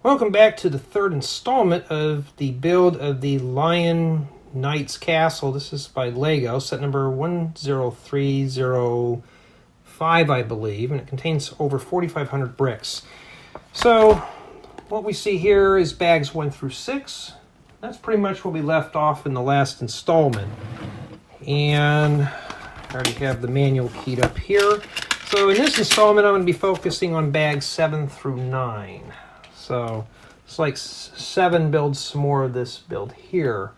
Welcome back to the third installment of the build of the Lion Knights Castle. This is by Lego, set number 10305, I believe, and it contains over 4,500 bricks. So, what we see here is bags 1 through 6. That's pretty much what we left off in the last installment. And I already have the manual keyed up here. So in this installment, I'm going to be focusing on bags 7 through 9. So it's like 7 builds some more of this build here.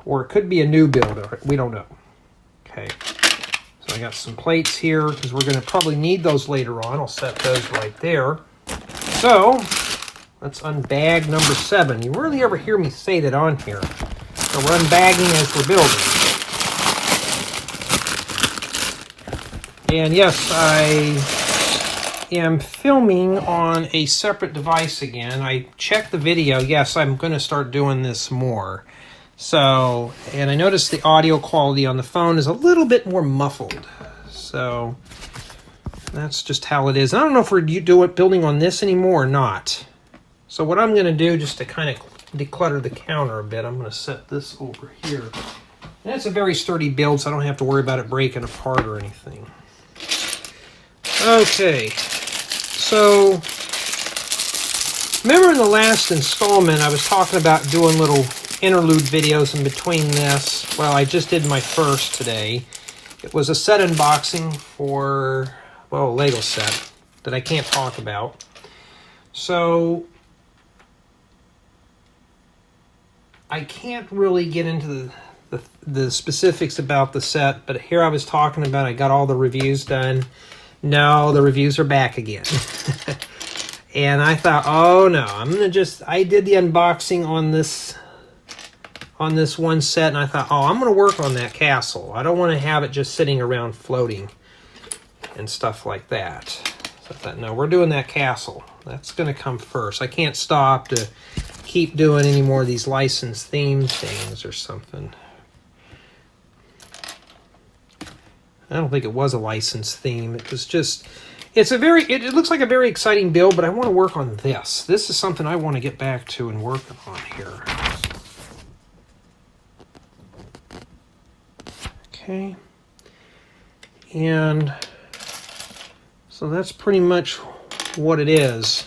Or it could be a new build. We don't know. Okay. So I got some plates here because we're going to probably need those later on. I'll set those right there. So let's unbag number 7. You rarely ever hear me say that on here. So we're unbagging as we're building. And yes, I am filming on a separate device again. I checked the video. Yes, I'm going to start doing this more. So, and I noticed the audio quality on the phone is a little bit more muffled. So, that's just how it is. I don't know if we're building on this anymore or not. So what I'm going to do, just to kind of declutter the counter a bit, I'm going to set this over here. And it's a very sturdy build, so I don't have to worry about it breaking apart or anything. Okay, so remember in the last installment I was talking about doing little interlude videos in between this. Well, I just did my first today. It was a set unboxing for, well, a Lego set that I can't talk about. So I can't really get into the specifics about the set, but here I was talking about I got all the reviews done. No, the reviews are back again. And I thought, oh no, I did the unboxing on this one set, and I thought, oh, I'm going to work on that castle. I don't want to have it just sitting around floating and stuff like that. So I thought, no, we're doing that castle. That's going to come first. I can't stop to keep doing any more of these licensed theme things or something. I don't think it was a licensed theme. It was just, it looks like a very exciting build, but I want to work on this. This is something I want to get back to and work on here. Okay. And so that's pretty much what it is.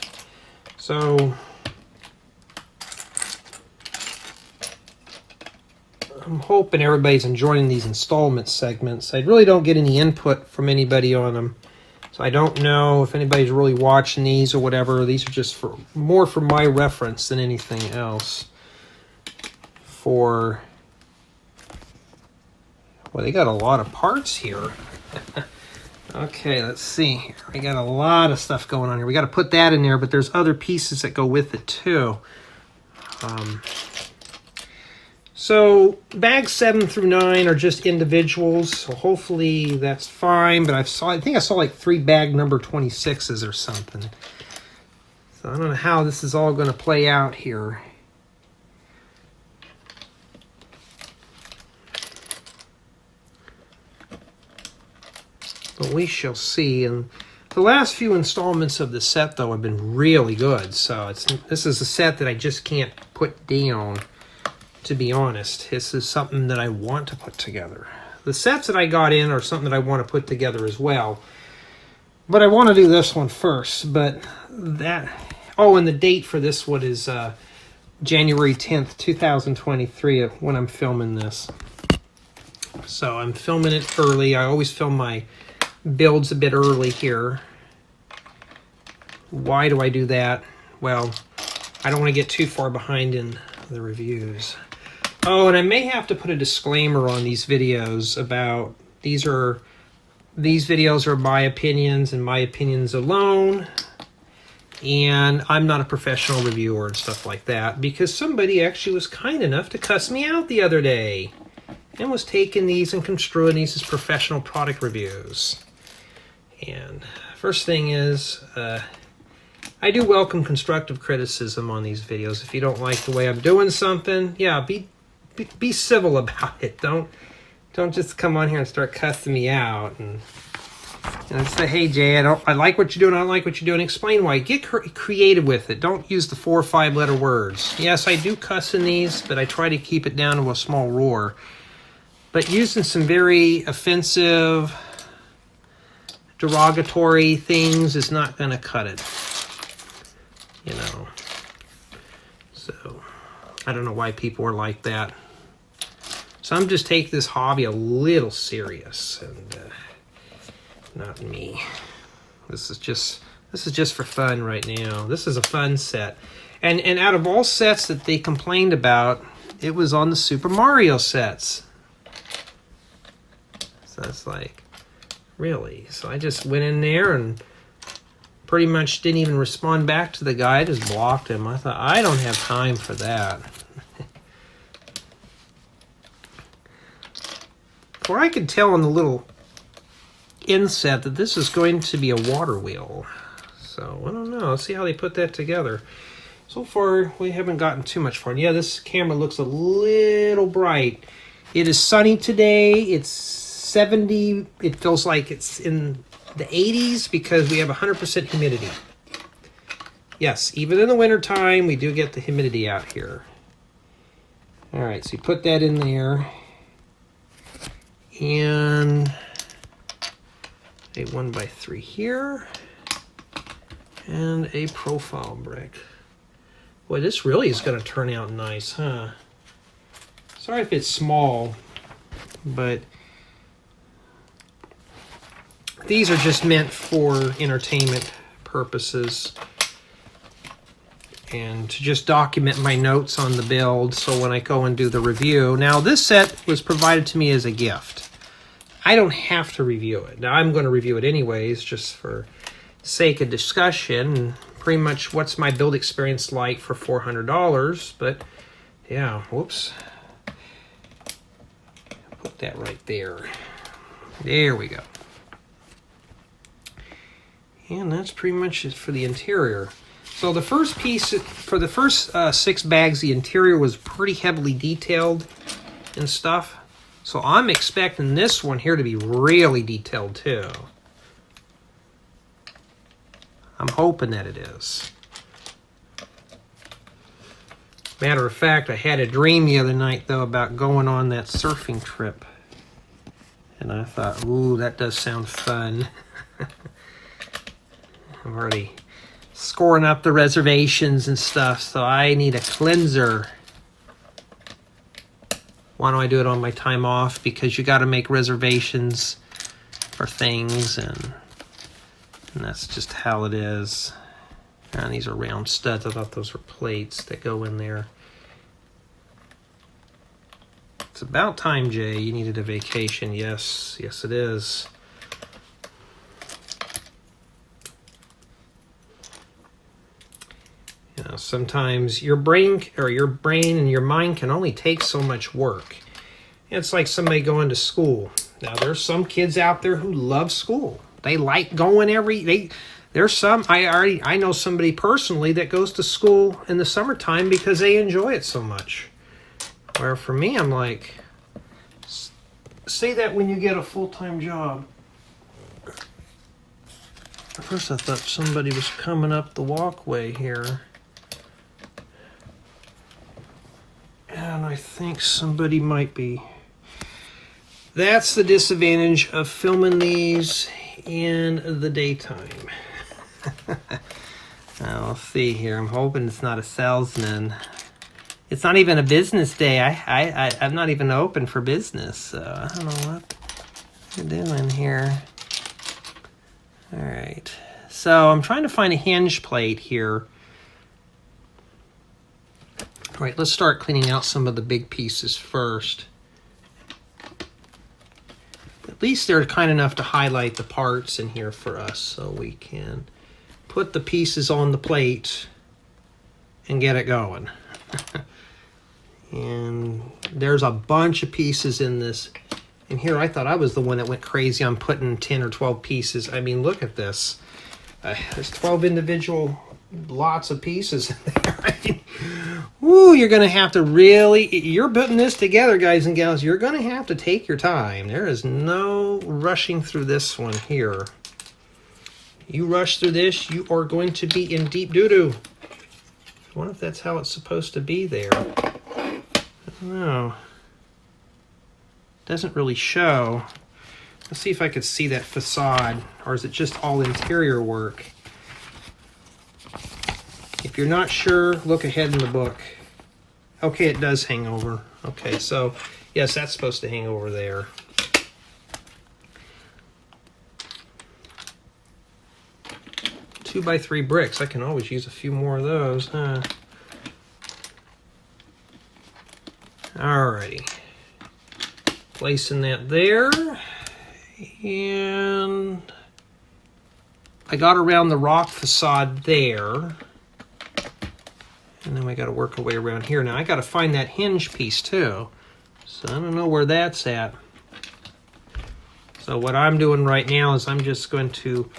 So I'm hoping everybody's enjoying these installment segments. I really don't get any input from anybody on them. So I don't know if anybody's really watching these or whatever. These are just more for my reference than anything else. Well, they got a lot of parts here. Okay, let's see here. We got a lot of stuff going on here. We got to put that in there, but there's other pieces that go with it too. So bags 7 through 9 are just individuals, so hopefully that's fine. But I think I saw like 3 bag number 26s or something. So I don't know how this is all going to play out here. But we shall see. And the last few installments of the set, though, have been really good. So this is a set that I just can't put down. To be honest, this is something that I want to put together. The sets that I got in are something that I want to put together as well. But I want to do this one first. But that... Oh, and the date for this one is January 10th, 2023 when I'm filming this. So I'm filming it early. I always film my builds a bit early here. Why do I do that? Well, I don't want to get too far behind in the reviews. Oh, and I may have to put a disclaimer on these videos about these videos are my opinions and my opinions alone, and I'm not a professional reviewer and stuff like that, because somebody actually was kind enough to cuss me out the other day and was taking these and construing these as professional product reviews. And first thing is, I do welcome constructive criticism on these videos. If you don't like the way I'm doing something, yeah, be civil about it. Don't just come on here and start cussing me out. And And I say, hey Jay, I like what you're doing. I don't like what you're doing. Explain why. Get creative with it. Don't use the 4 or 5 letter words. Yes, I do cuss in these, but I try to keep it down to a small roar. But using some very offensive, derogatory things is not going to cut it. You know. So, I don't know why people are like that. So I'm just taking this hobby a little serious, and not me. This is just for fun right now. This is a fun set. And out of all sets that they complained about, it was on the Super Mario sets. So it's like, really? So I just went in there and pretty much didn't even respond back to the guy. I just blocked him. I thought, I don't have time for that. For I could tell on the little inset that this is going to be a water wheel. So, I don't know. Let's see how they put that together. So far, we haven't gotten too much far. Yeah, this camera looks a little bright. It is sunny today. It's 70. It feels like it's in the 80s because we have 100% humidity. Yes, even in the wintertime, we do get the humidity out here. All right, so you put that in there. And a 1x3 here, and a profile brick. Boy, this really is going to turn out nice, huh? Sorry if it's small, but these are just meant for entertainment purposes and to just document my notes on the build so when I go and do the review. Now, this set was provided to me as a gift. I don't have to review it. Now, I'm going to review it anyways, just for sake of discussion. Pretty much what's my build experience like for $400. But, yeah, whoops. Put that right there. There we go. And that's pretty much it for the interior. So the first piece, for the first 6 bags, the interior was pretty heavily detailed and stuff. So I'm expecting this one here to be really detailed too. I'm hoping that it is. Matter of fact, I had a dream the other night though about going on that surfing trip. And I thought, ooh, that does sound fun. I'm already scoring up the reservations and stuff, so I need a cleanser. Why don't I do it on my time off? Because you got to make reservations for things, and that's just how it is. And these are round studs. I thought those were plates that go in there. It's about time, Jay. You needed a vacation. Yes, yes it is. You know, sometimes your brain and your mind can only take so much work. It's like somebody going to school. Now, there's some kids out there who love school. They like going there's some, I know somebody personally that goes to school in the summertime because they enjoy it so much. Where for me, I'm like, say that when you get a full-time job. At first I thought somebody was coming up the walkway here. And I think somebody might be. That's the disadvantage of filming these in the daytime. Now, let's see here. I'm hoping it's not a salesman. It's not even a business day. I'm not even open for business, so I don't know what you're doing here. All right. So I'm trying to find a hinge plate here. All right, let's start cleaning out some of the big pieces first. At least they're kind enough to highlight the parts in here for us so we can put the pieces on the plate and get it going. And there's a bunch of pieces in this. And here I thought I was the one that went crazy on putting 10 or 12 pieces. I mean, look at this. There's 12 individual lots of pieces in there. I mean, Ooh, you're going to have to really, you're putting this together, guys and gals. You're going to have to take your time. There is no rushing through this one here. You rush through this, you are going to be in deep doo-doo. I wonder if that's how it's supposed to be there. I don't know. Doesn't really show. Let's see if I could see that facade, or is it just all interior work? If you're not sure, look ahead in the book. Okay, it does hang over. Okay, so yes, that's supposed to hang over there. Two by 3 bricks. I can always use a few more of those, huh? Alrighty. Placing that there. And I got around the rock facade there. And then we got to work our way around here. Now I got to find that hinge piece too. So I don't know where that's at. So what I'm doing right now is I'm just going to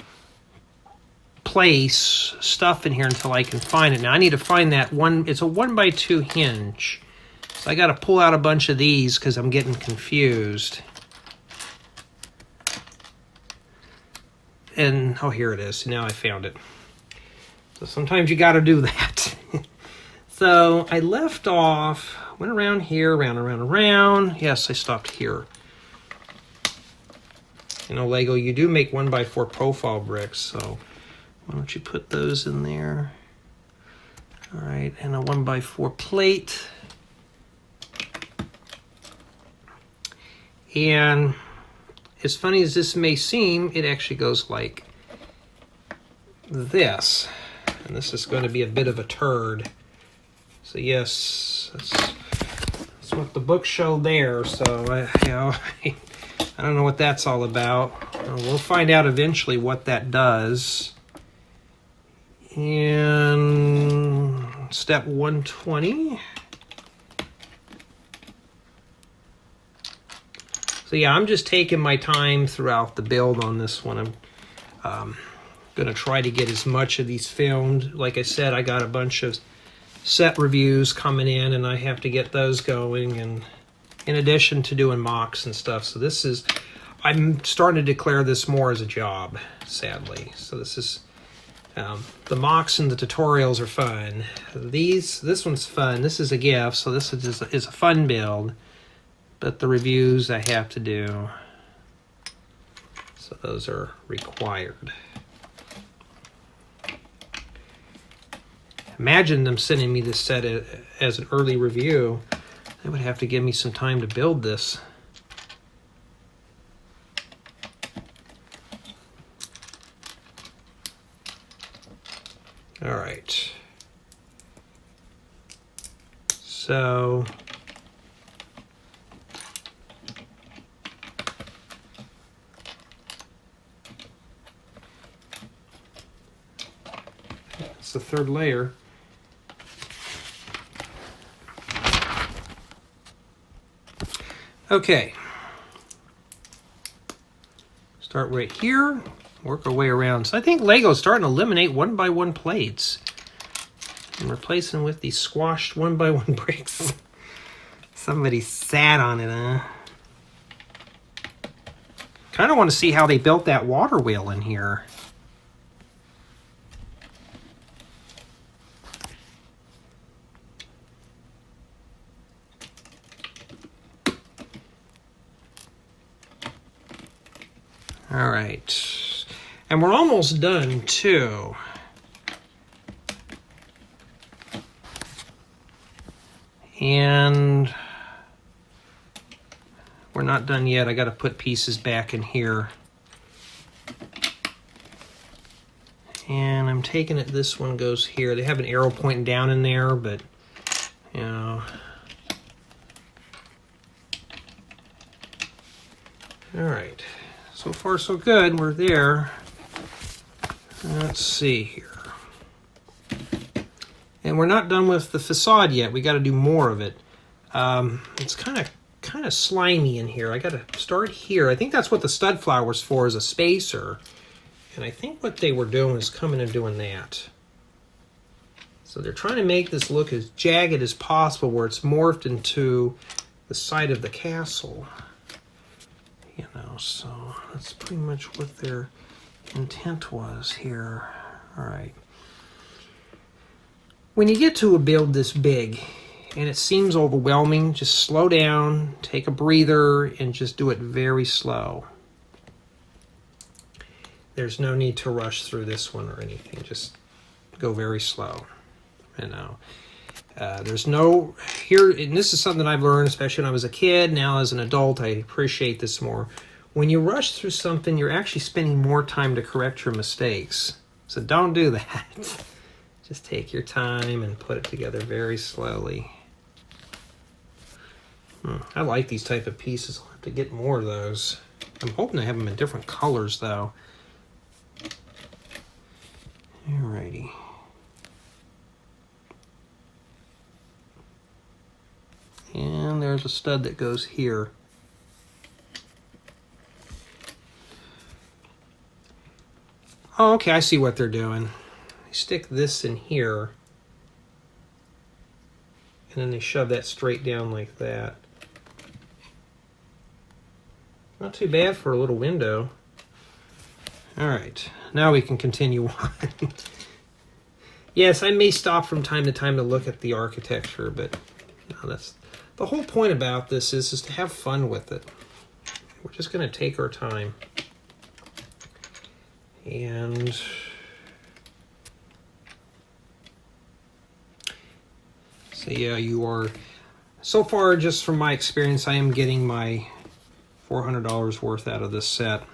place stuff in here until I can find it. Now I need to find that one. It's a 1x2 hinge. So I got to pull out a bunch of these because I'm getting confused. And oh, here it is. Now I found it. So sometimes you got to do that. So I left off, went around here, around. Yes, I stopped here. You know, Lego, you do make 1x4 profile bricks, so why don't you put those in there? All right, and a 1x4 plate. And as funny as this may seem, it actually goes like this. And this is going to be a bit of a turd. So yes, that's what the book showed there. So I don't know what that's all about. We'll find out eventually what that does. And step 120. So yeah, I'm just taking my time throughout the build on this one. I'm going to try to get as much of these filmed. Like I said, I got a bunch of set reviews coming in, and I have to get those going, and in addition to doing mocks and stuff. So this is, I'm starting to declare this more as a job, sadly. So this is, the mocks and the tutorials are fun. This one's fun. This is a gift, so this is a fun build. But the reviews I have to do, so those are required. Imagine them sending me this set as an early review. They would have to give me some time to build this. All right. So that's the third layer. Okay, start right here, work our way around. So I think Lego's starting to eliminate 1x1 plates and replace them with these squashed 1x1 bricks. Somebody sat on it, huh? Kind of want to see how they built that water wheel in here. All right, and we're almost done too. And we're not done yet. I got to put pieces back in here. And I'm taking it, this one goes here. They have an arrow pointing down in there, but, you know. All right. So far, so good. We're there. Let's see here. And we're not done with the facade yet. We got to do more of it. It's kind of slimy in here. I got to start here. I think that's what the stud flower's for, is a spacer. And I think what they were doing is coming and doing that. So they're trying to make this look as jagged as possible, where it's morphed into the side of the castle. You know, so that's pretty much what their intent was here. All right. When you get to a build this big and it seems overwhelming, just slow down, take a breather, and just do it very slow. There's no need to rush through this one or anything. Just go very slow. You know, there's no here, and this is something I've learned, especially when I was a kid. Now as an adult, I appreciate this more. When you rush through something, you're actually spending more time to correct your mistakes. So don't do that. Just take your time and put it together very slowly. I like these type of pieces. I'll have to get more of those. I'm hoping I have them in different colors, though. Alrighty. And there's a stud that goes here. Oh, okay, I see what they're doing. Stick this in here, and then they shove that straight down like that. Not too bad for a little window. All right, now we can continue on. Yes, I may stop from time to time to look at the architecture, but no, that's the whole point about this is to have fun with it. We're just going to take our time. And so yeah, you are, so far just from my experience, I am getting my $400 worth out of this set.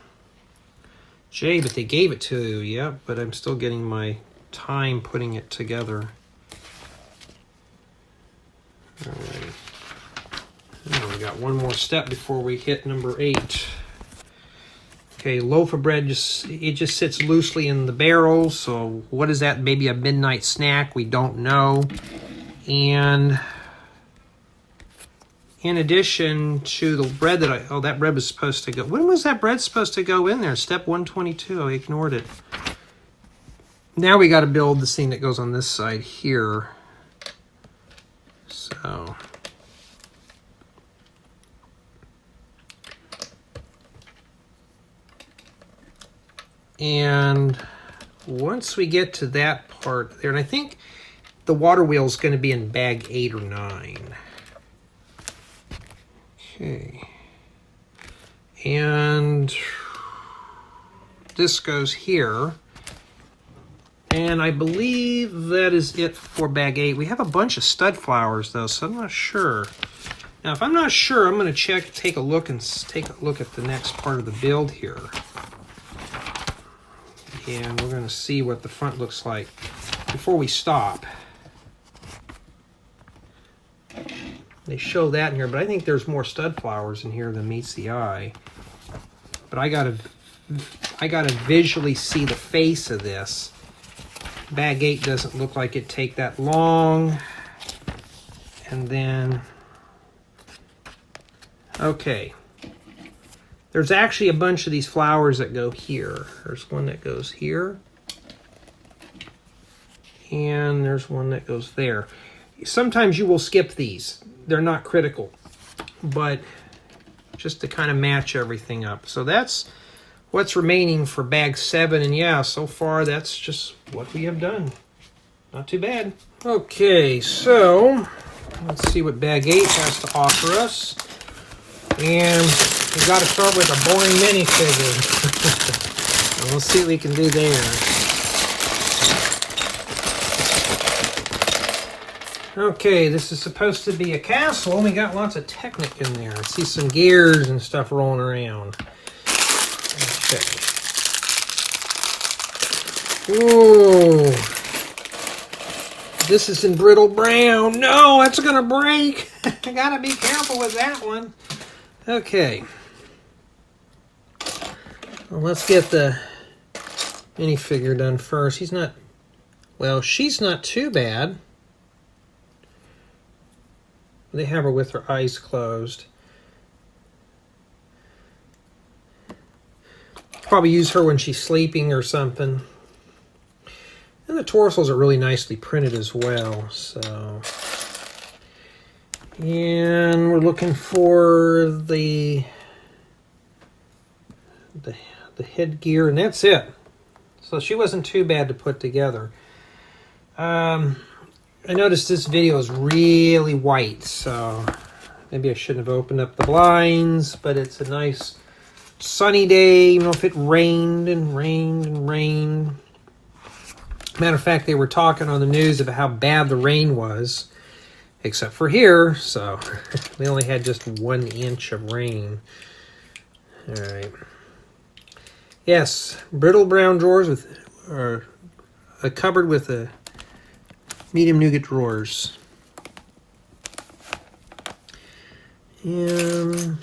Jay, but they gave it to you, yeah, but I'm still getting my time putting it together. All right. Now we got one more step before we hit number 8. Okay, loaf of bread, it just sits loosely in the barrel. So what is that? Maybe a midnight snack? We don't know. And in addition to the bread that that bread was supposed to go. When was that bread supposed to go in there? Step 122. I ignored it. Now we got to build the scene that goes on this side here. So. And once we get to that part there, and I think the water wheel is going to be in bag 8 or 9. Okay. And this goes here. And I believe that is it for bag 8. We have a bunch of stud flowers though, so I'm not sure. Now, if I'm not sure, I'm going to take a look at the next part of the build here. And we're going to see what the front looks like before we stop. They show that in here, but I think there's more stud flowers in here than meets the eye. But I gotta visually see the face of this. Bag 8 doesn't look like it take that long. And then, okay. There's actually a bunch of these flowers that go here. There's one that goes here. And there's one that goes there. Sometimes you will skip these. They're not critical. But just to kind of match everything up. So that's what's remaining for bag 7. And yeah, so far that's just what we have done. Not too bad. Okay, so let's see what bag 8 has to offer us. And we've got to start with a boring minifigure. And we'll see what we can do there. Okay, this is supposed to be a castle, and we got lots of Technic in there. I see some gears and stuff rolling around. Okay. Ooh. This is in brittle brown. No, that's gonna break. I gotta be careful with that one. Okay. Well, let's get the minifigure done first. She's not too bad. They have her with her eyes closed. Probably use her when she's sleeping or something. And the torsos are really nicely printed as well. So, and we're looking for the headgear, and that's it. So she wasn't too bad to put together. I noticed this video is really white, so maybe I shouldn't have opened up the blinds, but it's a nice sunny day, even if it rained and rained and rained. Matter of fact, they were talking on the news about how bad the rain was, except for here, so we only had just 1 inch of rain. All right. Yes, brittle brown drawers with, or a cupboard with a medium nougat drawers. And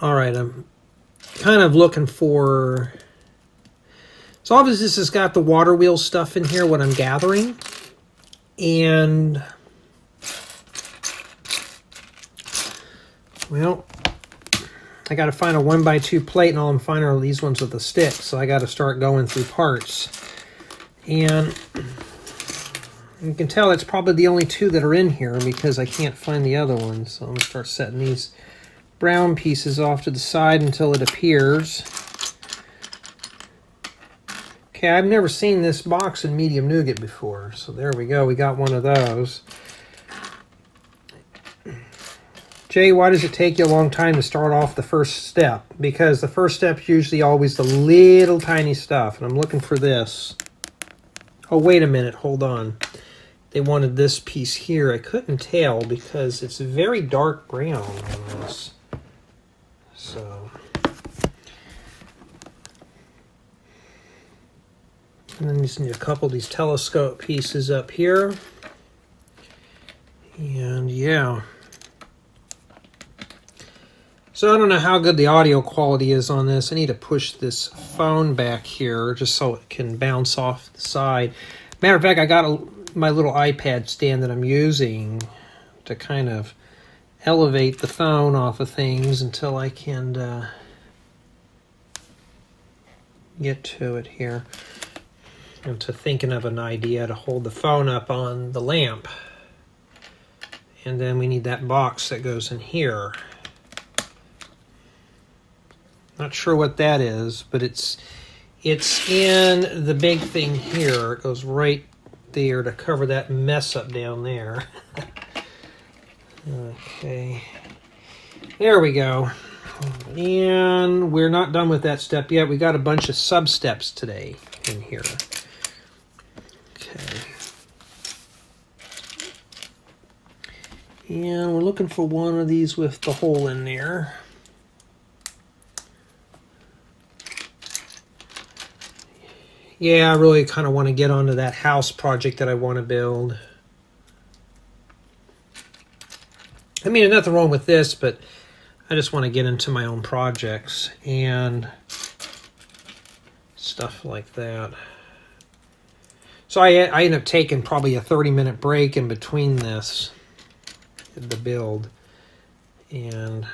all right, I'm kind of looking for... So obviously this has got the water wheel stuff in here, what I'm gathering. And, well, I got to find a 1x2 plate, and all I'm finding are these ones with the stick. So I got to start going through parts. And you can tell it's probably the only 2 that are in here because I can't find the other ones. So I'm going to start setting these brown pieces off to the side until it appears. Okay, I've never seen this box in medium nougat before, so there we go. We got one of those. Jay, why does it take you a long time to start off the first step? Because the first step's usually always the little tiny stuff, and I'm looking for this. Oh, wait a minute, hold on. They wanted this piece here. I couldn't tell because it's very dark brown on this. So... and then you just need a couple of these telescope pieces up here. And yeah. So I don't know how good the audio quality is on this. I need to push this phone back here just so it can bounce off the side. Matter of fact, I got my little iPad stand that I'm using to kind of elevate the phone off of things until I can get to it here. And to thinking of an idea to hold the phone up on the lamp. And then we need that box that goes in here. Not sure what that is, but it's in the big thing here. It goes right there to cover that mess up down there. Okay. There we go. And we're not done with that step yet. We got a bunch of sub-steps today in here. And we're looking for one of these with the hole in there. Yeah, I really kind of want to get onto that house project that I want to build. I mean, there's nothing wrong with this, but I just want to get into my own projects and stuff like that. So I ended up taking probably a 30-minute break in between the build. And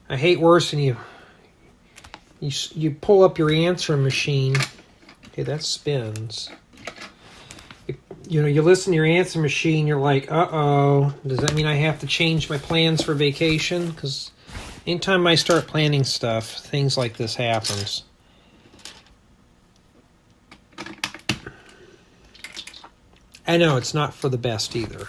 I hate worse than you pull up your answering machine. Okay, that spins. You know, you listen to your answer machine, you're like, uh-oh, does that mean I have to change my plans for vacation? Because anytime I start planning stuff, things like this happens. I know, it's not for the best either.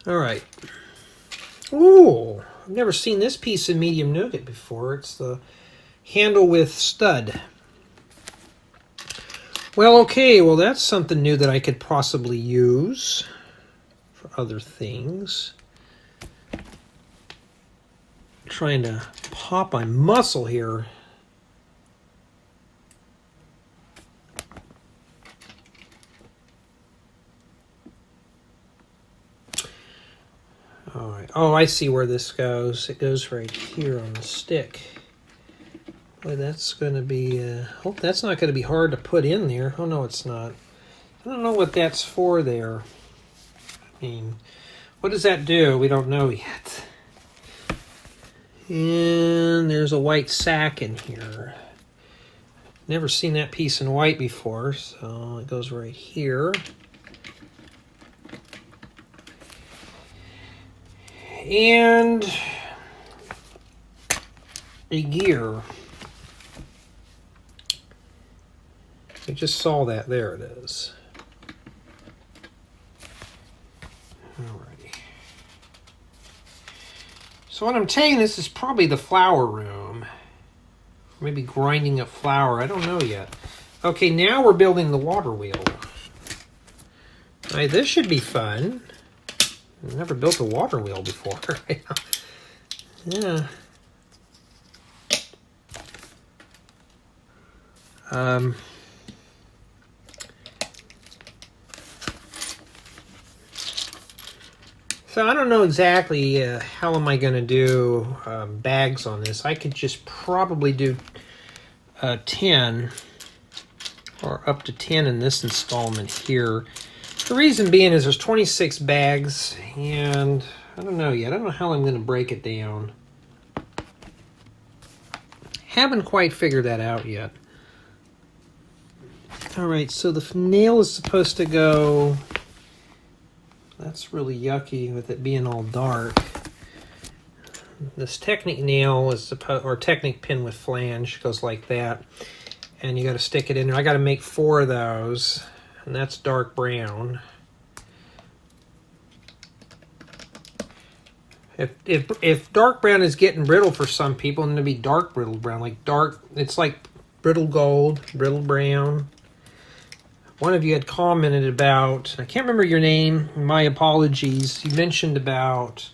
All right. Ooh, I've never seen this piece of medium nougat before. It's the handle with stud. Well, okay, well that's something new that I could possibly use for other things. I'm trying to pop my muscle here. All right. Oh, I see where this goes. It goes right here on the stick. Boy, that's going to be... hope that's not going to be hard to put in there. Oh, no, it's not. I don't know what that's for there. I mean, what does that do? We don't know yet. And there's a white sack in here. Never seen that piece in white before, so it goes right here. And a gear. I just saw that. There it is. Alrighty. So what I'm taking, this is probably the flour room. Maybe grinding up flour. I don't know yet. Okay, now we're building the water wheel. Alright, this should be fun. I've never built a water wheel before. Yeah. So I don't know exactly how am I going to do bags on this. I could just probably do 10 or up to 10 in this installment here. The reason being is there's 26 bags and I don't know yet. I don't know how I'm going to break it down. Haven't quite figured that out yet. Alright, so the nail is supposed to go... That's really yucky with it being all dark. This Technic nail is supposed, or Technic pin with flange goes like that. And you got to stick it in there. I got to make 4 of those. And that's dark brown. If dark brown is getting brittle for some people, then it'll be dark brittle brown. Like dark, it's like brittle gold, brittle brown. One of you had commented about, I can't remember your name, my apologies. You mentioned about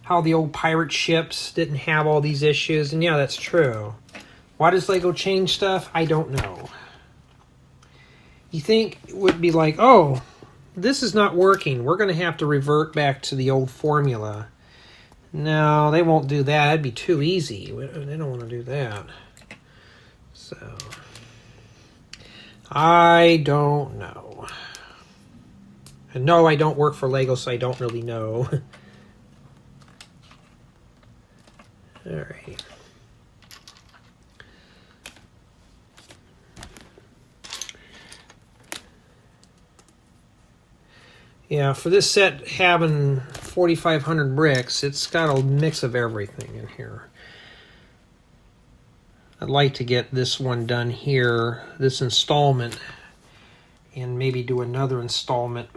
how the old pirate ships didn't have all these issues, and yeah, that's true. Why does LEGO change stuff? I don't know. You think it would be like, oh, this is not working. We're going to have to revert back to the old formula. No, they won't do that. It'd be too easy. They don't want to do that. So... I don't know. And no, I don't work for LEGO, so I don't really know. Alright. Yeah, for this set having 4,500 bricks, it's got a mix of everything in here. I'd like to get this one done here, this installment, and maybe do another installment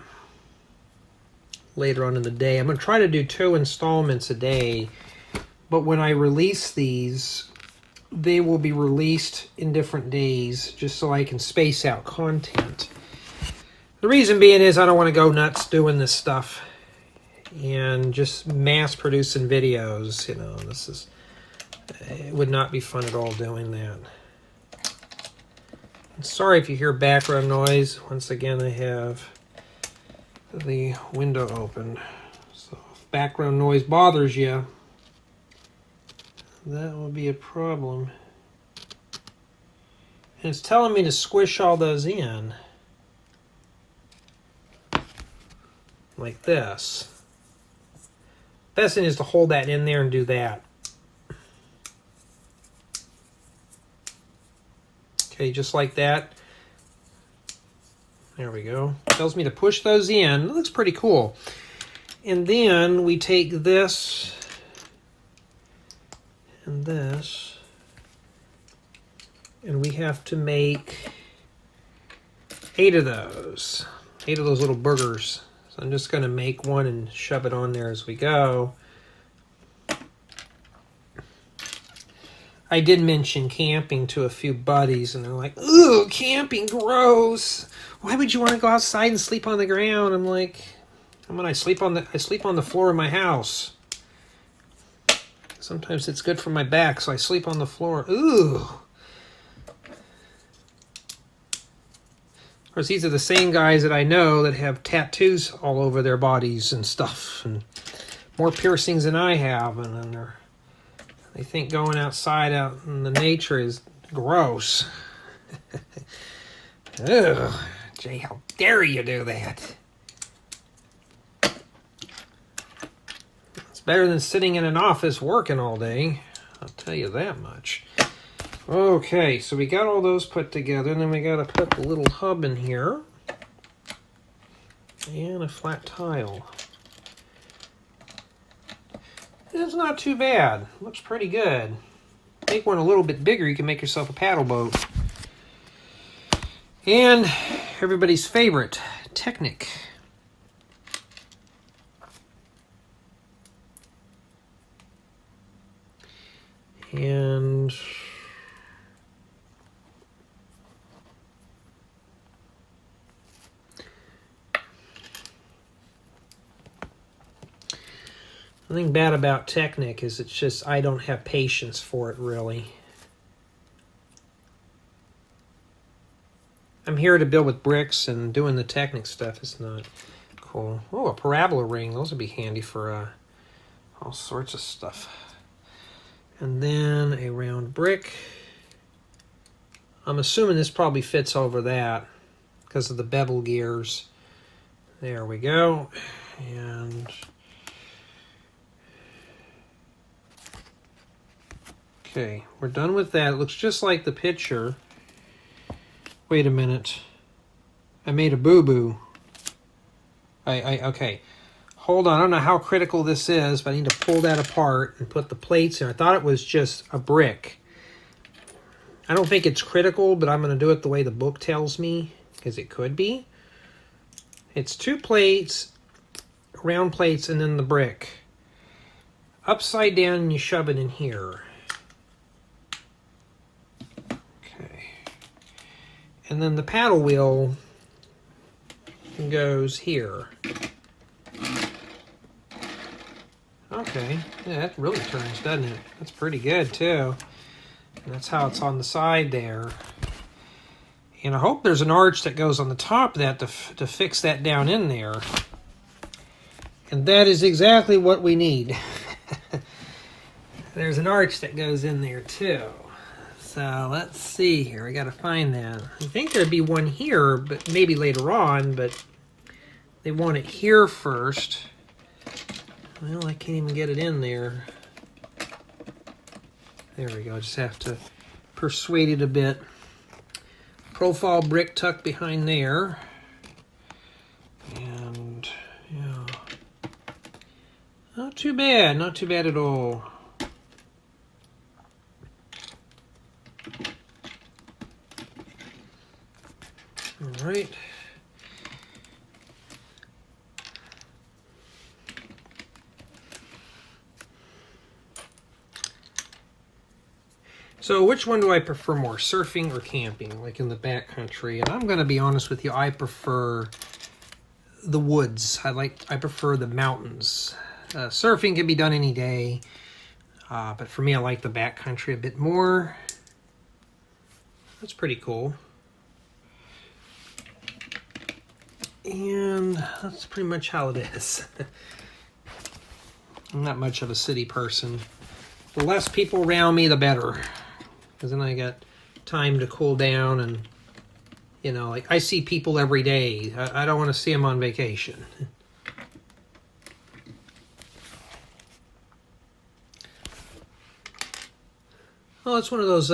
later on in the day. I'm going to try to do 2 installments a day, but when I release these, they will be released in different days, just so I can space out content. The reason being is I don't want to go nuts doing this stuff and just mass producing videos. You know, this is... It would not be fun at all doing that. I'm sorry if you hear background noise. Once again, I have the window open. So if background noise bothers you, that will be a problem. And it's telling me to squish all those in. Like this. Best thing is to hold that in there and do that. Okay, just like that. There we go. Tells me to push those in. It looks pretty cool. And then we take this and this, and we have to make 8 of those. 8 of those little boogers. So I'm just going to make one and shove it on there as we go. I did mention camping to a few buddies, and they're like, "Ooh, camping, gross. Why would you want to go outside and sleep on the ground?" I'm like, I sleep on the floor of my house. Sometimes it's good for my back, so I sleep on the floor. Ooh. Of course, these are the same guys that I know that have tattoos all over their bodies and stuff, and more piercings than I have, and then they think going outside out in the nature is Gross. Ugh. Jay, how dare you do that? It's better than sitting in an office working all day. I'll tell you that much. Okay, so we got all those put together, and then we got to put the little hub in here. And a flat tile. It's not too bad. Looks pretty good. Make one a little bit bigger, you can make yourself a paddle boat. And everybody's favorite, Technic. And the thing bad about Technic is it's just I don't have patience for it, really. I'm here to build with bricks, and doing the Technic stuff is not cool. Oh, a parabola ring. Those would be handy for all sorts of stuff. And then a round brick. I'm assuming this probably fits over that because of the bevel gears. There we go. And okay, we're done with that. It looks just like the picture. Wait a minute. I made a boo-boo. Okay. Hold on. I don't know how critical this is, but I need to pull that apart and put the plates in. I thought it was just a brick. I don't think it's critical, but I'm going to do it the way the book tells me, because it could be. It's 2 plates, round plates, and then the brick. Upside down, and you shove it in here. Okay. And then the paddle wheel goes here. Okay, yeah, that really turns, doesn't it? That's pretty good, too. And that's how it's on the side there. And I hope there's an arch that goes on the top of that to fix that down in there. And that is exactly what we need. There's an arch that goes in there, too. So let's see here. I got to find that. I think there'd be one here, but maybe later on, but they want it here first. Well, I can't even get it in there. There we go. I just have to persuade it a bit. Profile brick tucked behind there. And, yeah. Not too bad. Not too bad at all. All right. So which one do I prefer more, surfing or camping, like in the backcountry? And I'm going to be honest with you, I prefer the woods. I prefer the mountains. Surfing can be done any day, but for me, I like the backcountry a bit more. That's pretty cool. And that's pretty much how it is. I'm not much of a city person. The less people around me, the better. Because then I got time to cool down and, you know, like I see people every day. I don't want to see them on vacation. Well, it's one of those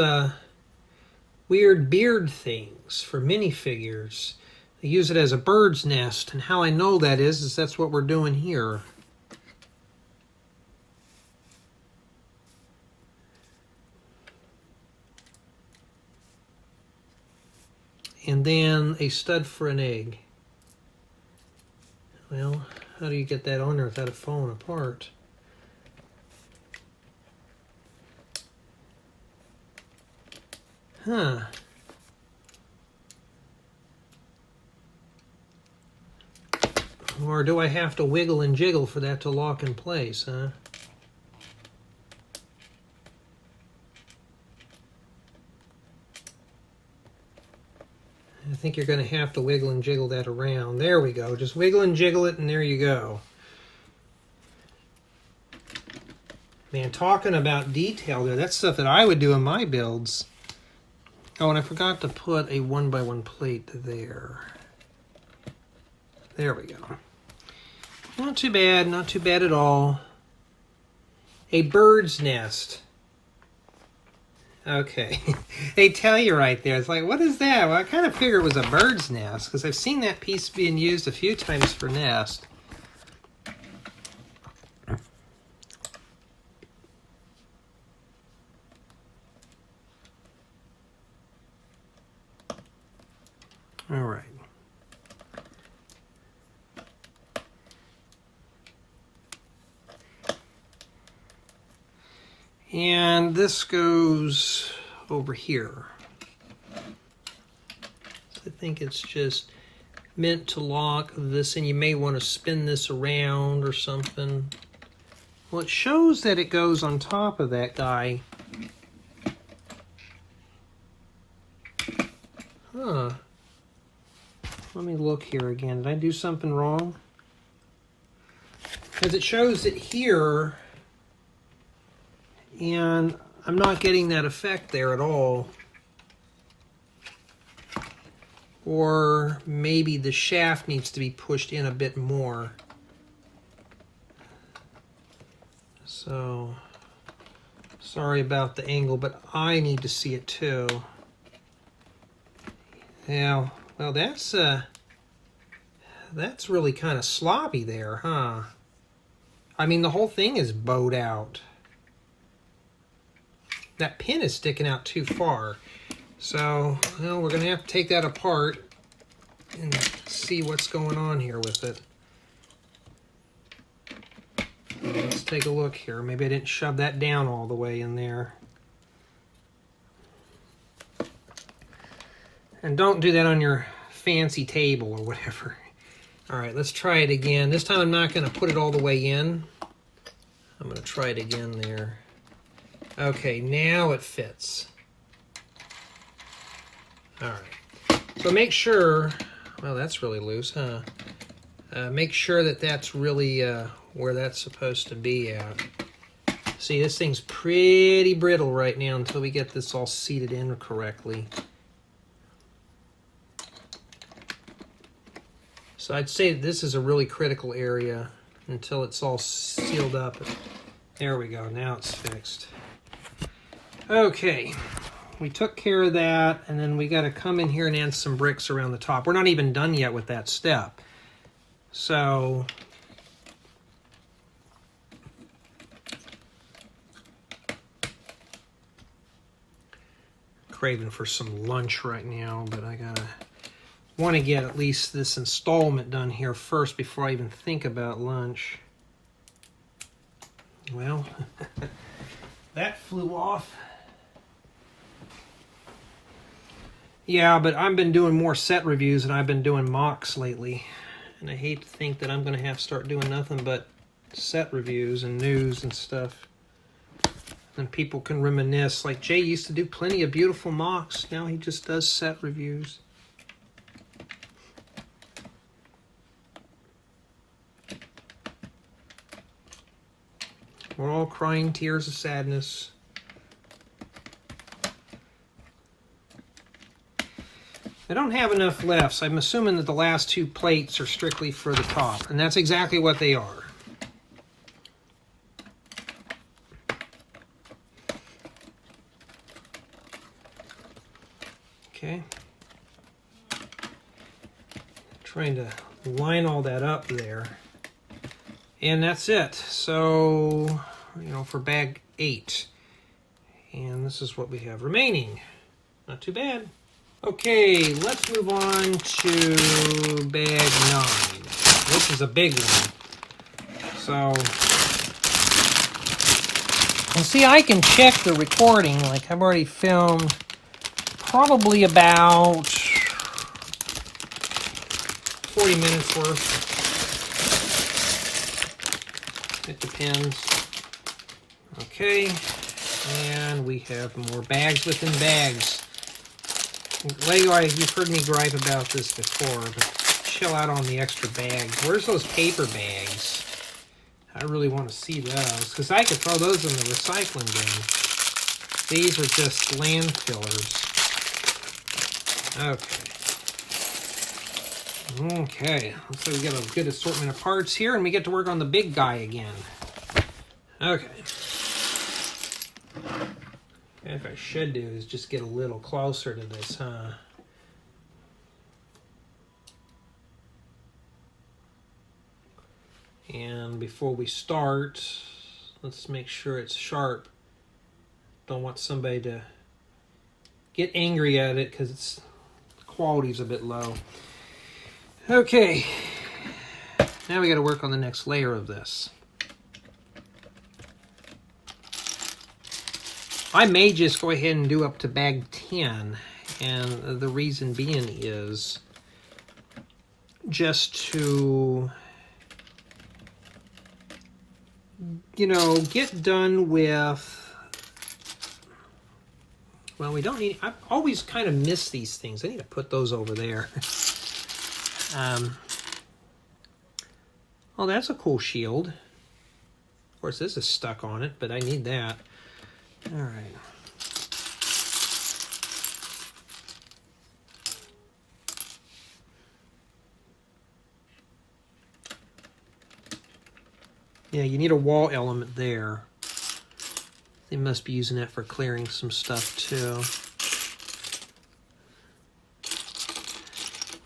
weird beard things for minifigures. They use it as a bird's nest, and how I know that is that's what we're doing here. And then a stud for an egg. Well, how do you get that on there without it falling apart? Huh. Or do I have to wiggle and jiggle for that to lock in place, huh? I think you're going to have to wiggle and jiggle that around. There we go. Just wiggle and jiggle it, and there you go. Man, talking about detail there, that's stuff that I would do in my builds. Oh, and I forgot to put a 1x1 plate there. There we go. Not too bad, not too bad at all. A bird's nest. Okay. They tell you right there. It's like, what is that? Well, I kind of figured it was a bird's nest because I've seen that piece being used a few times for nest. All right. And this goes over here. So I think it's just meant to lock this, and you may want to spin this around or something. Well, it shows that it goes on top of that guy. Huh. Let me look here again. Did I do something wrong? Because it shows it here, and I'm not getting that effect there at all. Or maybe the shaft needs to be pushed in a bit more. So, sorry about the angle, but I need to see it too. Yeah, well that's really kind of sloppy there, huh? I mean, the whole thing is bowed out. That pin is sticking out too far. So, well, we're going to have to take that apart and see what's going on here with it. Let's take a look here. Maybe I didn't shove that down all the way in there. And don't do that on your fancy table or whatever. All right, let's try it again. This time I'm not going to put it all the way in. I'm going to try it again there. Okay, now it fits. All right. So make sure, well, that's really loose, huh? Make sure that that's really where that's supposed to be at. See, this thing's pretty brittle right now until we get this all seated in correctly. So I'd say this is a really critical area until it's all sealed up. There we go, now it's fixed. Okay, we took care of that, and then we got to come in here and add some bricks around the top. We're not even done yet with that step. So, craving for some lunch right now, but I want to get at least this installment done here first before I even think about lunch. Well, that flew off. Yeah, but I've been doing more set reviews than I've been doing mocks lately. And I hate to think that I'm going to have to start doing nothing but set reviews and news and stuff. And people can reminisce. Like Jay used to do plenty of beautiful mocks. Now he just does set reviews. We're all crying tears of sadness. I don't have enough left, so I'm assuming that the last two plates are strictly for the top, and that's exactly what they are. Okay. Trying to line all that up there. And that's it. So, you know, for bag 8. And this is what we have remaining. Not too bad. Okay, let's move on to bag 9. This is a big one. So, and see, I can check the recording. Like, I've already filmed probably about 40 minutes worth. It depends. Okay, and we have more bags within bags. Lego, you've heard me gripe about this before, but chill out on the extra bags. Where's those paper bags? I really want to see those, because I could throw those in the recycling bin. These are just land fillers. Okay. Okay, looks like we got a good assortment of parts here, and we get to work on the big guy again. Okay. And if I should do is just get a little closer to this, huh? And before we start, let's make sure it's sharp. Don't want somebody to get angry at it because the quality's a bit low. Okay, now we got to work on the next layer of this. I may just go ahead and do up to bag 10, and the reason being is just to, you know, get done with, well, we don't need, I always kind of miss these things. I need to put those over there. Oh, that's a cool shield. Of course, this is stuck on it, but I need that. All right. Yeah, you need a wall element there. They must be using that for clearing some stuff too.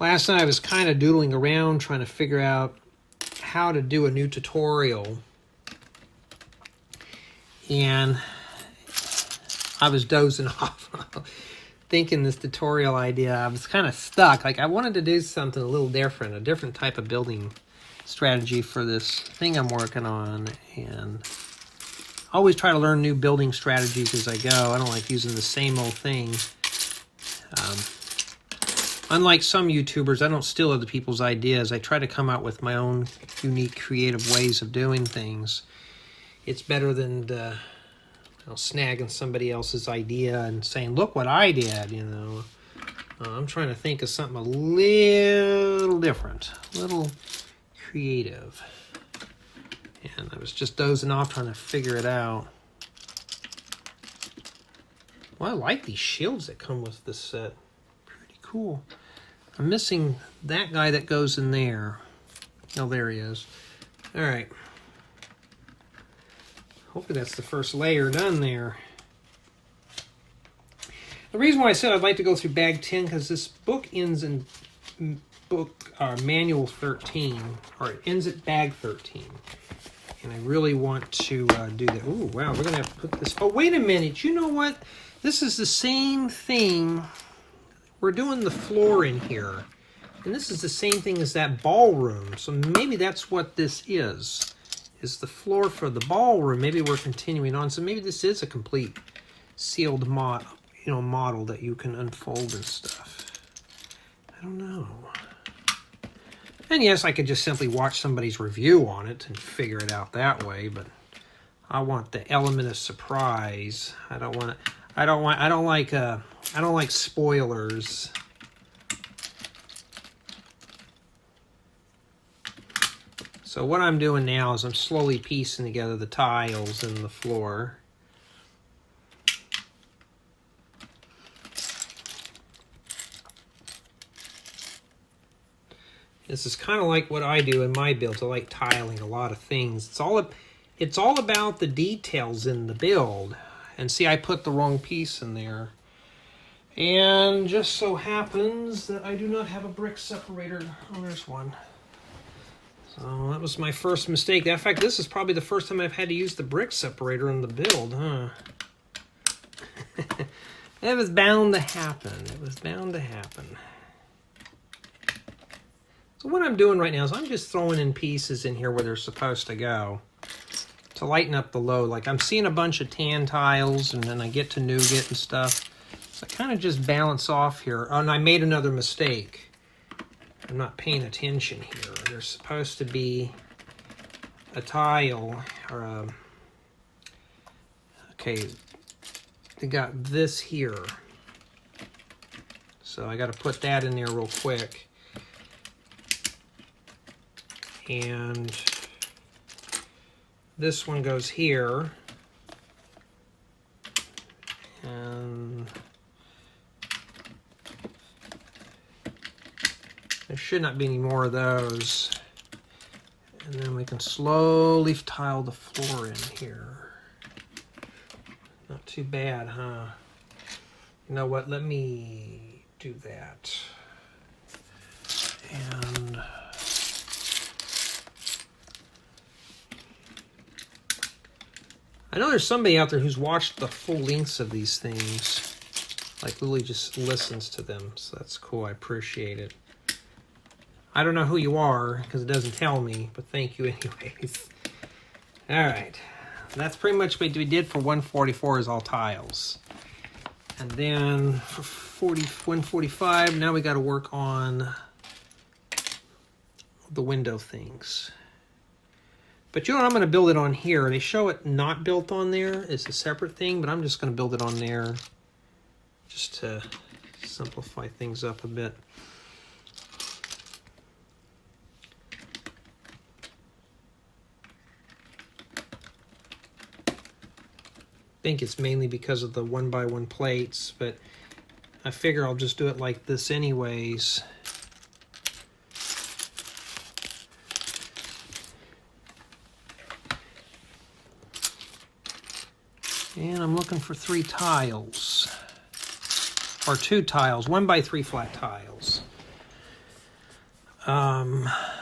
Last night I was kind of doodling around trying to figure out how to do a new tutorial. And I was dozing off thinking this tutorial idea. I was kind of stuck. Like I wanted to do something a little different, a different type of building strategy for this thing I'm working on. And I always try to learn new building strategies as I go. I don't like using the same old thing. Unlike some YouTubers, I don't steal other people's ideas. I try to come out with my own unique, creative ways of doing things. It's better than snagging somebody else's idea and saying, look what I did, you know. I'm trying to think of something a little different, a little creative. And I was just dozing off trying to figure it out. Well, I like these shields that come with this set. Pretty cool. I'm missing that guy that goes in there. Oh, there he is. All right. Hopefully that's the first layer done there. The reason why I said I'd like to go through bag 10 because this book ends in manual 13, or it ends at bag 13. And I really want to do that. Ooh, wow, we're going to have to put this... Oh, wait a minute. You know what? This is the same thing. We're doing the floor in here. And this is the same thing as that ballroom. So maybe that's what this is the floor for the ballroom. Maybe we're continuing on. So maybe this is a complete sealed model that you can unfold and stuff. I don't know. And yes, I could just simply watch somebody's review on it and figure it out that way, but I want the element of surprise. I don't like spoilers. So what I'm doing now is I'm slowly piecing together the tiles and the floor. This is kind of like what I do in my builds. I like tiling a lot of things. It's all about the details in the build. And see, I put the wrong piece in there. And just so happens that I do not have a brick separator. Oh, there's one. So that was my first mistake. In fact, this is probably the first time I've had to use the brick separator in the build, huh? It was bound to happen. It was bound to happen. So what I'm doing right now is I'm just throwing in pieces in here where they're supposed to go to lighten up the load. Like I'm seeing a bunch of tan tiles and then I get to nougat and stuff. So I kind of just balance off here. Oh, and I made another mistake. I'm not paying attention here. There's supposed to be a tile or a... Okay, they got this here. So I got to put that in there real quick. And this one goes here. And should not be any more of those. And then we can slowly tile the floor in here. Not too bad, huh? You know what? Let me do that. And I know there's somebody out there who's watched the full lengths of these things. Like Lily just listens to them, so that's cool. I appreciate it. I don't know who you are because it doesn't tell me, but thank you anyways. All right, that's pretty much what we did for 144 is all tiles. And then for 145, now we got to work on the window things. But you know what, I'm going to build it on here. They show it not built on there. It's a separate thing, but I'm just going to build it on there just to simplify things up a bit. I think it's mainly because of the 1x1 plates, but I figure I'll just do it like this anyways. And I'm looking for 3 tiles, or 2 tiles, 1x3 flat tiles. Alrighty.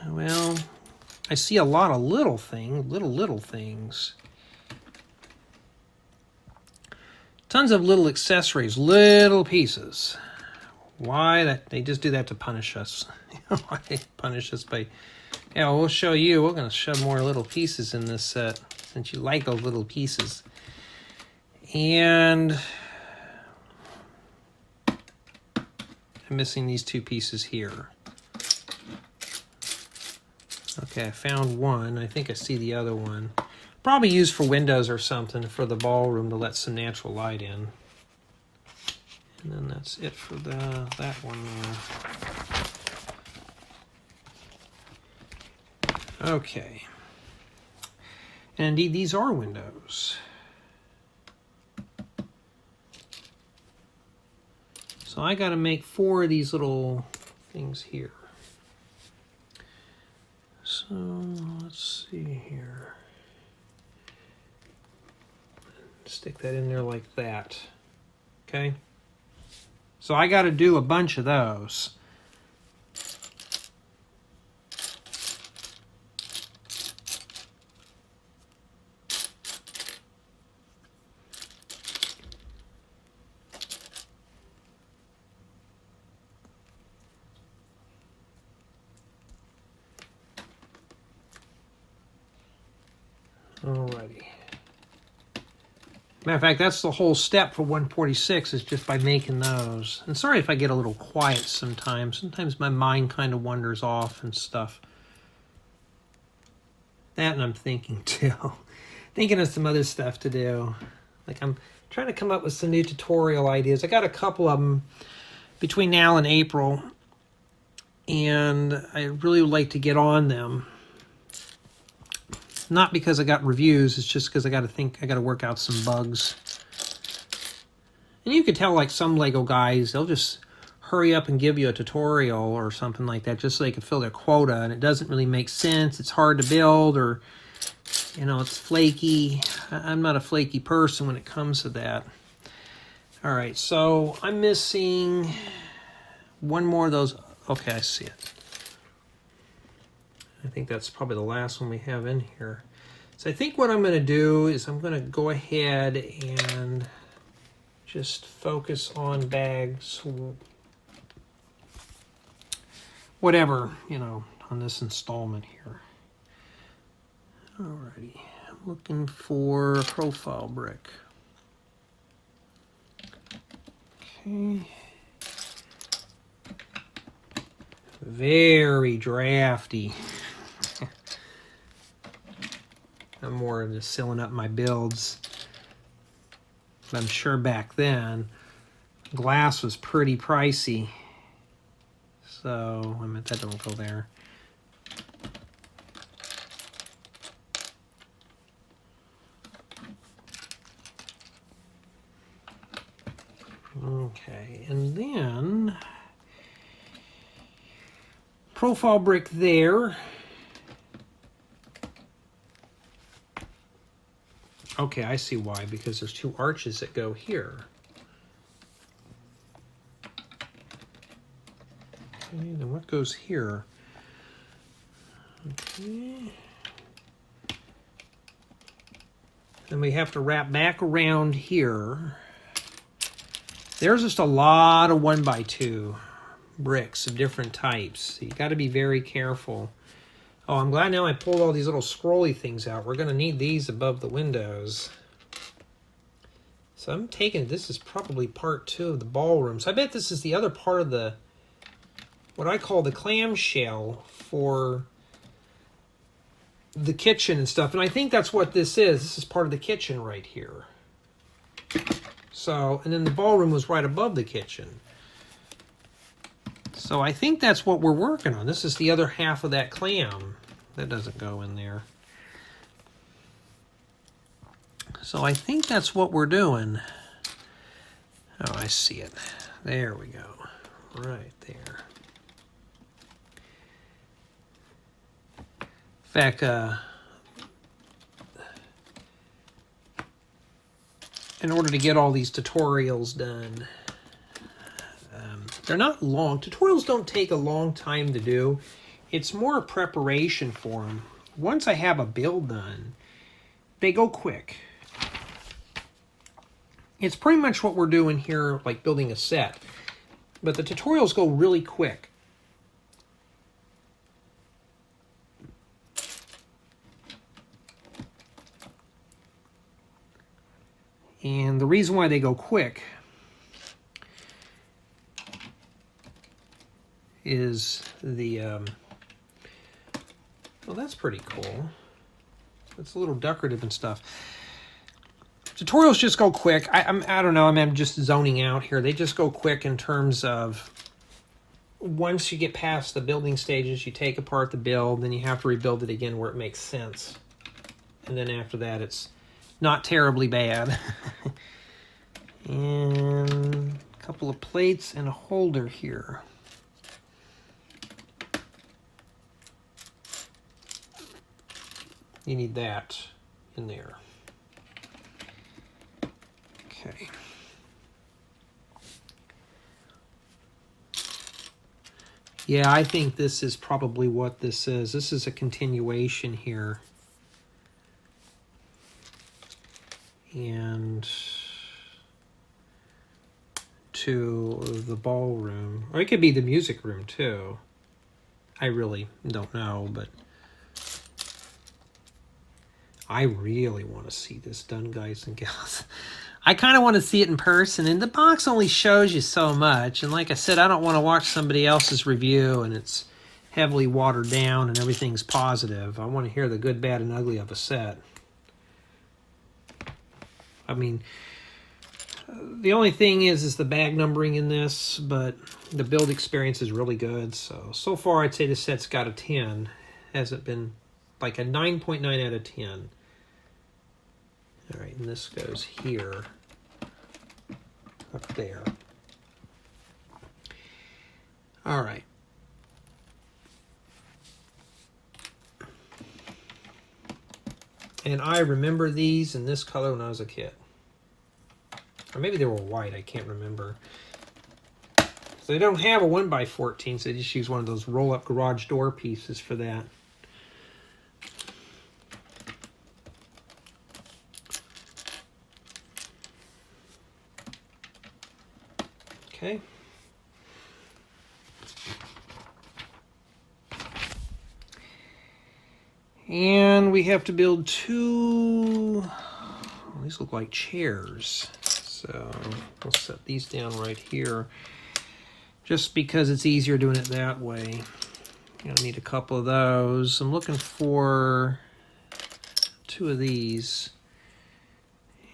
Well, I see a lot of little things. Tons of little accessories, little pieces. Why? They just do that to punish us. Why they punish us by... Yeah, we'll show you. We're going to shove more little pieces in this set, since you like those little pieces. And I'm missing these 2 pieces here. Okay, I found one. I think I see the other one. Probably used for windows or something for the ballroom to let some natural light in. And then that's it for that one there. Okay. And indeed, these are windows. So I got to make 4 of these little things here. So let's see here. Stick that in there like that. Okay. So I got to do a bunch of those. Alrighty. Matter of fact, that's the whole step for 146 is just by making those. And sorry if I get a little quiet sometimes. Sometimes my mind kind of wanders off and stuff. That and I'm thinking too. Thinking of some other stuff to do. Like I'm trying to come up with some new tutorial ideas. I got a couple of them between now and April. And I really would like to get on them. Not because I got reviews, it's just because I got to work out some bugs. And you could tell, like some Lego guys, they'll just hurry up and give you a tutorial or something like that just so they can fill their quota, and it doesn't really make sense. It's hard to build, or, you know, it's flaky. I'm not a flaky person when it comes to that. All right, so I'm missing one more of those. Okay, I see it. I think that's probably the last one we have in here. So I think what I'm going to do is I'm going to go ahead and just focus on bags, whatever, you know, on this installment here. Alrighty, I'm looking for a profile brick. Okay. Very drafty. I'm more just sealing up my builds. But I'm sure back then, glass was pretty pricey. So, I mean, that don't go there. Okay, and then profile brick there. Okay, I see why, because there's 2 arches that go here. Okay, then what goes here? Okay. Then we have to wrap back around here. There's just a lot of 1x2 bricks of different types. So you got to be very careful. Oh, I'm glad now I pulled all these little scrolly things out. We're going to need these above the windows. So I'm taking, this is probably part 2 of the ballroom. So I bet this is the other part of the, what I call the clamshell for the kitchen and stuff. And I think that's what this is. This is part of the kitchen right here. So, and then the ballroom was right above the kitchen. So I think that's what we're working on. This is the other half of that clam. That doesn't go in there. So I think that's what we're doing. Oh, I see it. There we go. Right there. In fact, in order to get all these tutorials done, they're not long. Tutorials don't take a long time to do. It's more a preparation for them. Once I have a build done, they go quick. It's pretty much what we're doing here, like building a set. But the tutorials go really quick. And the reason why they go quick is the, well, that's pretty cool. It's a little decorative and stuff. Tutorials just go quick. I don't know, I'm just zoning out here. They just go quick in terms of once you get past the building stages, you take apart the build, then you have to rebuild it again where it makes sense. And then after that, it's not terribly bad. And a couple of plates and a holder here. You need that in there. Okay. Yeah, I think this is probably what this is. This is a continuation here. And to the ballroom. Or it could be the music room too. I really don't know, but I really want to see this done, guys and gals. I kind of want to see it in person, and the box only shows you so much. And like I said, I don't want to watch somebody else's review and it's heavily watered down and everything's positive. I want to hear the good, bad, and ugly of a set. I mean, the only thing is the bag numbering in this, but the build experience is really good. So far I'd say this set's got a 10. Hasn't been like a 9.9 out of 10. All right, and this goes here, up there. All right. And I remember these in this color when I was a kid. Or maybe they were white, I can't remember. So they don't have a 1x14, so they just use one of those roll-up garage door pieces for that. Okay. And we have to build 2, well, these look like chairs. So we'll set these down right here just because it's easier doing it that way. You're gonna need a couple of those. I'm looking for 2 of these.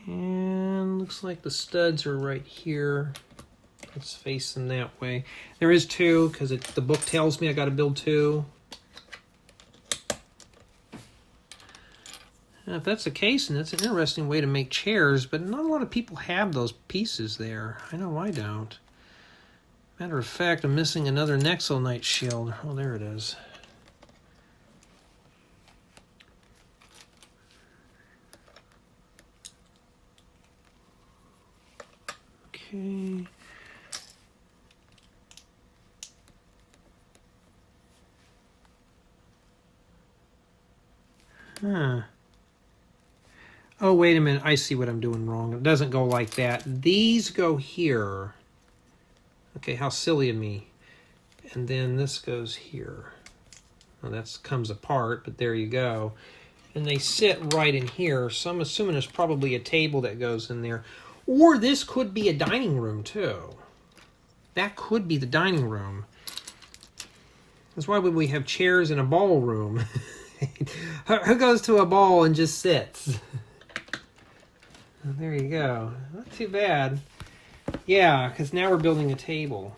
And looks like the studs are right here. Let's face them that way. There is 2 because the book tells me I got to build 2. Now, if that's the case, and that's an interesting way to make chairs, but not a lot of people have those pieces there. I know I don't. Matter of fact, I'm missing another Nexo Knight shield. Oh, there it is. Okay. Huh. Oh, wait a minute. I see what I'm doing wrong. It doesn't go like that. These go here. Okay, how silly of me. And then this goes here. Well, that comes apart, but there you go. And they sit right in here, so I'm assuming there's probably a table that goes in there. Or this could be a dining room, too. That could be the dining room. That's why would we have chairs in a ballroom? Who goes to a ball and just sits? There you go. Not too bad. Yeah, because now we're building a table.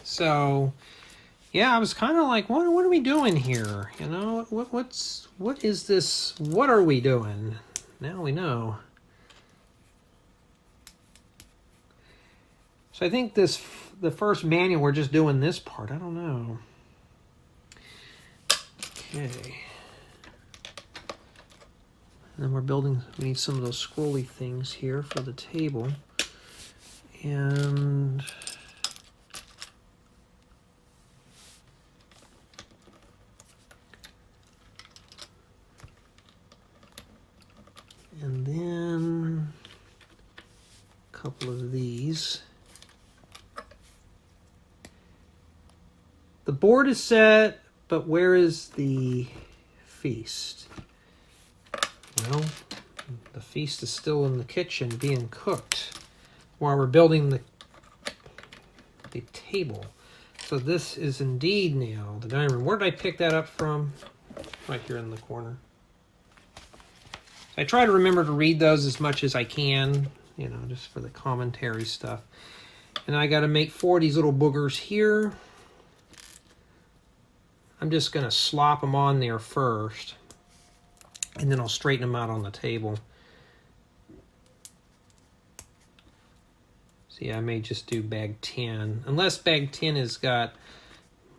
So, yeah, I was kind of like, what are we doing here? You know, what is this? What are we doing? Now we know. So I think the first manual, we're just doing this part. I don't know. Okay. And then we're building, we need some of those scrolly things here for the table. And then a couple of these. The board is set, but where is the feast? Well, the feast is still in the kitchen being cooked while we're building the table. So this is indeed now the dining room. Where did I pick that up from? Right here in the corner. I try to remember to read those as much as I can, you know, just for the commentary stuff. And I got to make 4 of these little boogers here. I'm just going to slop them on there first, and then I'll straighten them out on the table. See, I may just do bag 10. Unless bag 10 has got,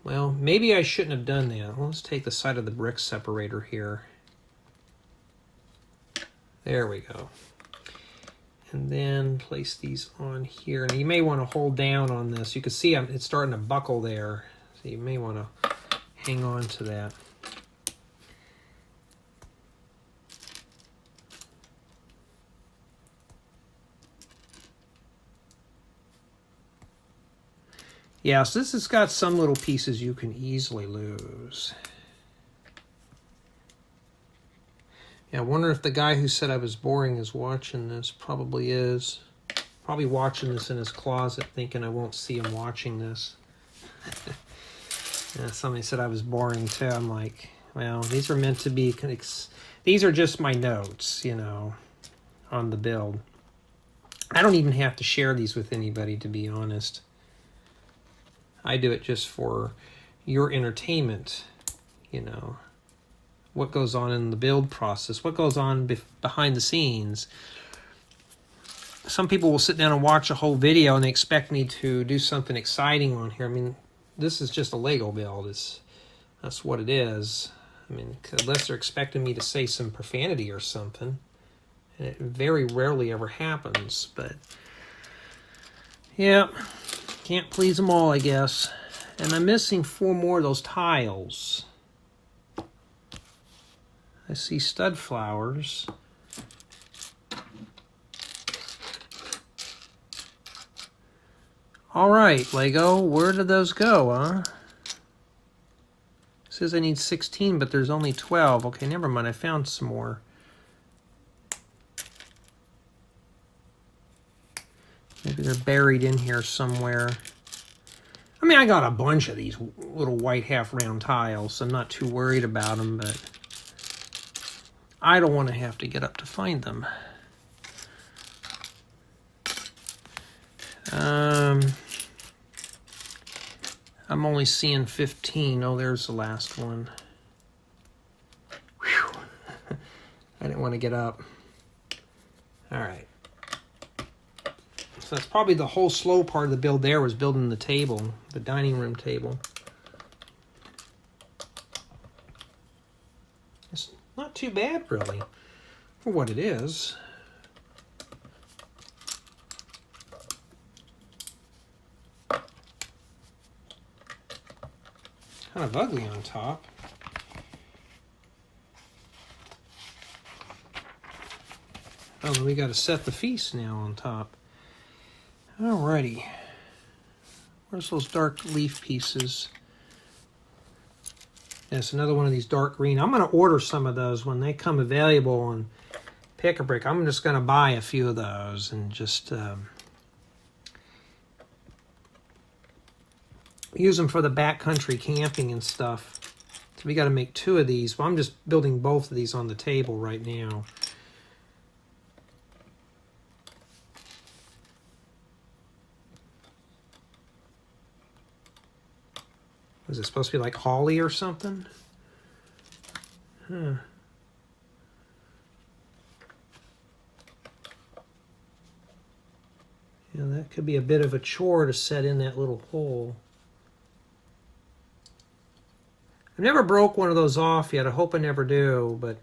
well, maybe I shouldn't have done that. Well, let's take the side of the brick separator here. There we go. And then place these on here. And you may want to hold down on this. You can see it's starting to buckle there. So you may want to hang on to that. Yeah, so this has got some little pieces you can easily lose. Yeah, I wonder if the guy who said I was boring is watching this. Probably is. Probably watching this in his closet thinking I won't see him watching this. Yeah, somebody said I was boring too. I'm like, well, these are meant to be, these are just my notes, you know, on the build. I don't even have to share these with anybody, to be honest. I do it just for your entertainment, you know. What goes on in the build process, what goes on behind the scenes. Some people will sit down and watch a whole video and they expect me to do something exciting on here. I mean, this is just a Lego build. That's what it is. I mean, unless they're expecting me to say some profanity or something. And it very rarely ever happens, but yeah, can't please them all, I guess. And I'm missing 4 more of those tiles. I see stud flowers. All right, Lego, where did those go, huh? It says I need 16, but there's only 12. Okay, never mind, I found some more. Maybe they're buried in here somewhere. I mean, I got a bunch of these little white half-round tiles, so I'm not too worried about them, but I don't want to have to get up to find them. I'm only seeing 15. Oh, there's the last one. Whew. I didn't want to get up. All right. So that's probably the whole slow part of the build there, was building the table, the dining room table. It's not too bad, really, for what it is. Kind of ugly on top. Oh, then we got to set the feast now on top. Alrighty. Where's those dark leaf pieces? Yes, another one of these dark green. I'm going to order some of those when they come available on Pick-a-Brick. I'm just going to buy a few of those and just use them for the backcountry camping and stuff. So we got to make 2 of these. Well, I'm just building both of these on the table right now. Was it supposed to be like holly or something? Huh. Yeah, that could be a bit of a chore to set in that little hole. I've never broke one of those off yet. I hope I never do, but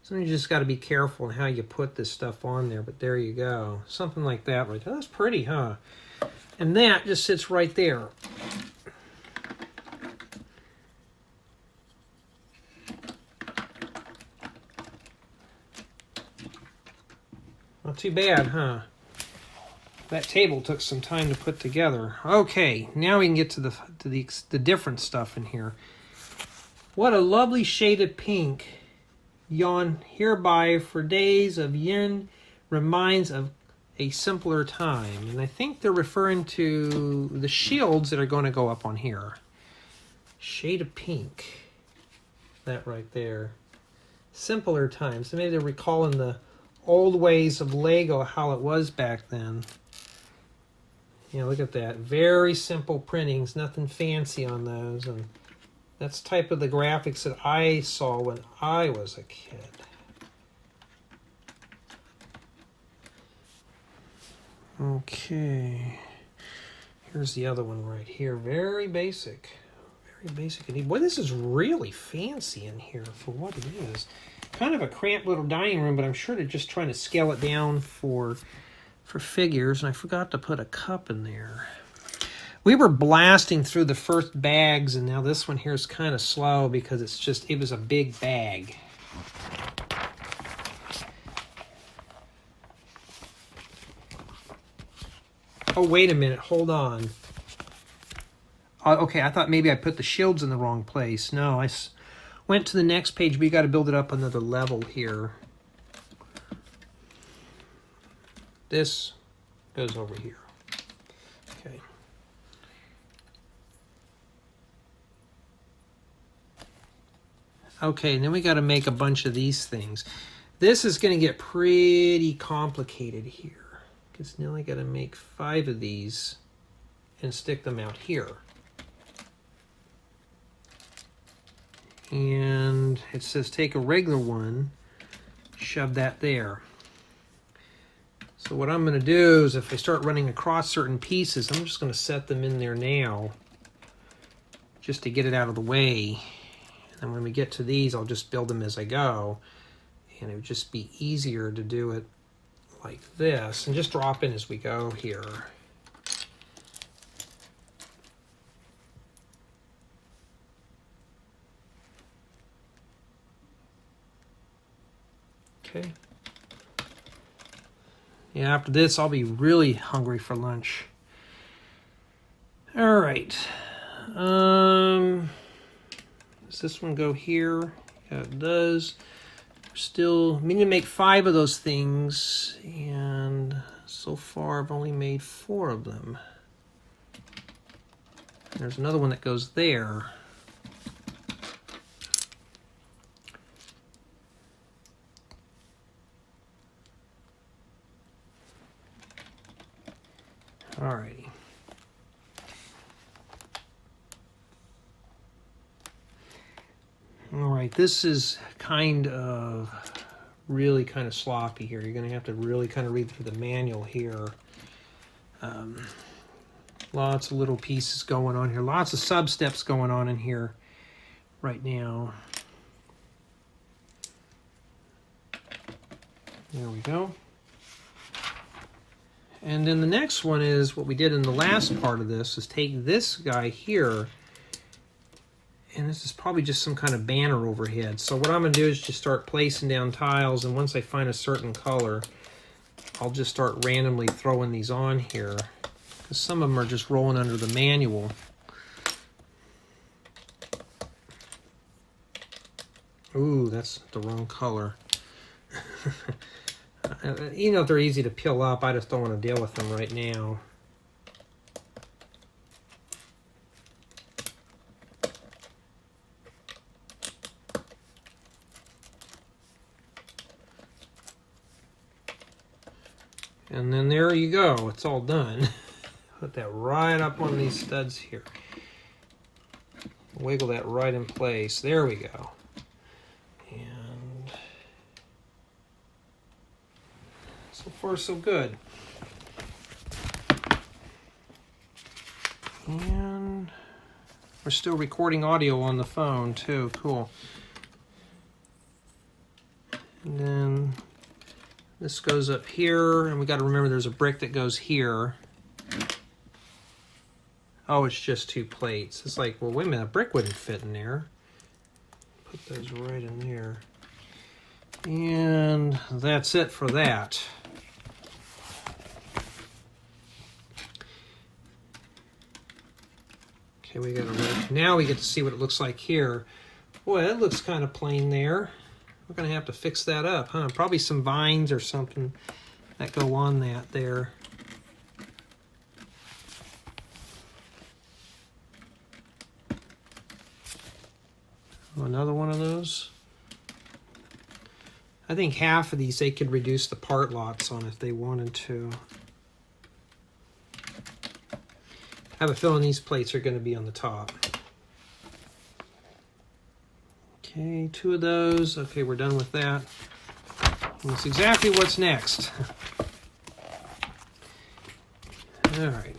sometimes you just got to be careful in how you put this stuff on there. But there you go. Something like that right there. That's pretty, huh? And that just sits right there. Not too bad, huh? That table took some time to put together. Okay, now we can get to the different stuff in here. What a lovely shade of pink. Yon hereby for days of yin reminds of a simpler time. And I think they're referring to the shields that are going to go up on here. Shade of pink. That right there. Simpler times. So maybe they're recalling the old ways of Lego, how it was back then. Yeah, look at that. Very simple printings, nothing fancy on those. And that's type of the graphics that I saw when I was a kid. Okay. Here's the other one right here. Very basic. Very basic indeed. Boy, this is really fancy in here for what it is. Kind of a cramped little dining room, but I'm sure they're just trying to scale it down for figures, and I forgot to put a cup in there. We were blasting through the first bags, and now this one here is kind of slow because it was a big bag. Oh, wait a minute, hold on. Okay, I thought maybe I put the shields in the wrong place. No, I went to the next page, but you got to build it up another level here. This goes over here. Okay. Okay, and then we got to make a bunch of these things. This is going to get pretty complicated here, because now I got to make 5 of these and stick them out here. And it says take a regular one, shove that there. So what I'm going to do is if I start running across certain pieces, I'm just going to set them in there now just to get it out of the way. And when we get to these, I'll just build them as I go. And it would just be easier to do it like this and just drop in as we go here. Okay. Yeah, after this, I'll be really hungry for lunch. All right. Does this one go here? Yeah, it does. Still, I need to make 5 of those things, and so far I've only made 4 of them. There's another one that goes there. Alrighty. Alright, this is really kind of sloppy here. You're going to have to really kind of read through the manual here. Lots of little pieces going on here. Lots of sub-steps going on in here right now. There we go. And then the next one is what we did in the last part of this, is take this guy here, and this is probably just some kind of banner overhead. So what I'm going to do is just start placing down tiles, and once I find a certain color, I'll just start randomly throwing these on here, because some of them are just rolling under the manual. Ooh, that's the wrong color. You know, if they're easy to peel up, I just don't want to deal with them right now. And then there you go, it's all done. Put that right up one of these studs here. Wiggle that right in place. There we go. And so far so good. And we're still recording audio on the phone too, cool. And then this goes up here, and we got to remember there's a brick that goes here. Oh, it's just 2 plates. It's like, well, wait a minute, a brick wouldn't fit in there. Put those right in there. And that's it for that. Okay, we got to now we get to see what it looks like here. Boy, that looks kind of plain there. We're going to have to fix that up, huh? Probably some vines or something that go on that there. Oh, another one of those. I think half of these they could reduce the part lots on if they wanted to. I have a feeling these plates are going to be on the top. Okay, 2 of those. Okay, we're done with that. And that's exactly what's next. All right.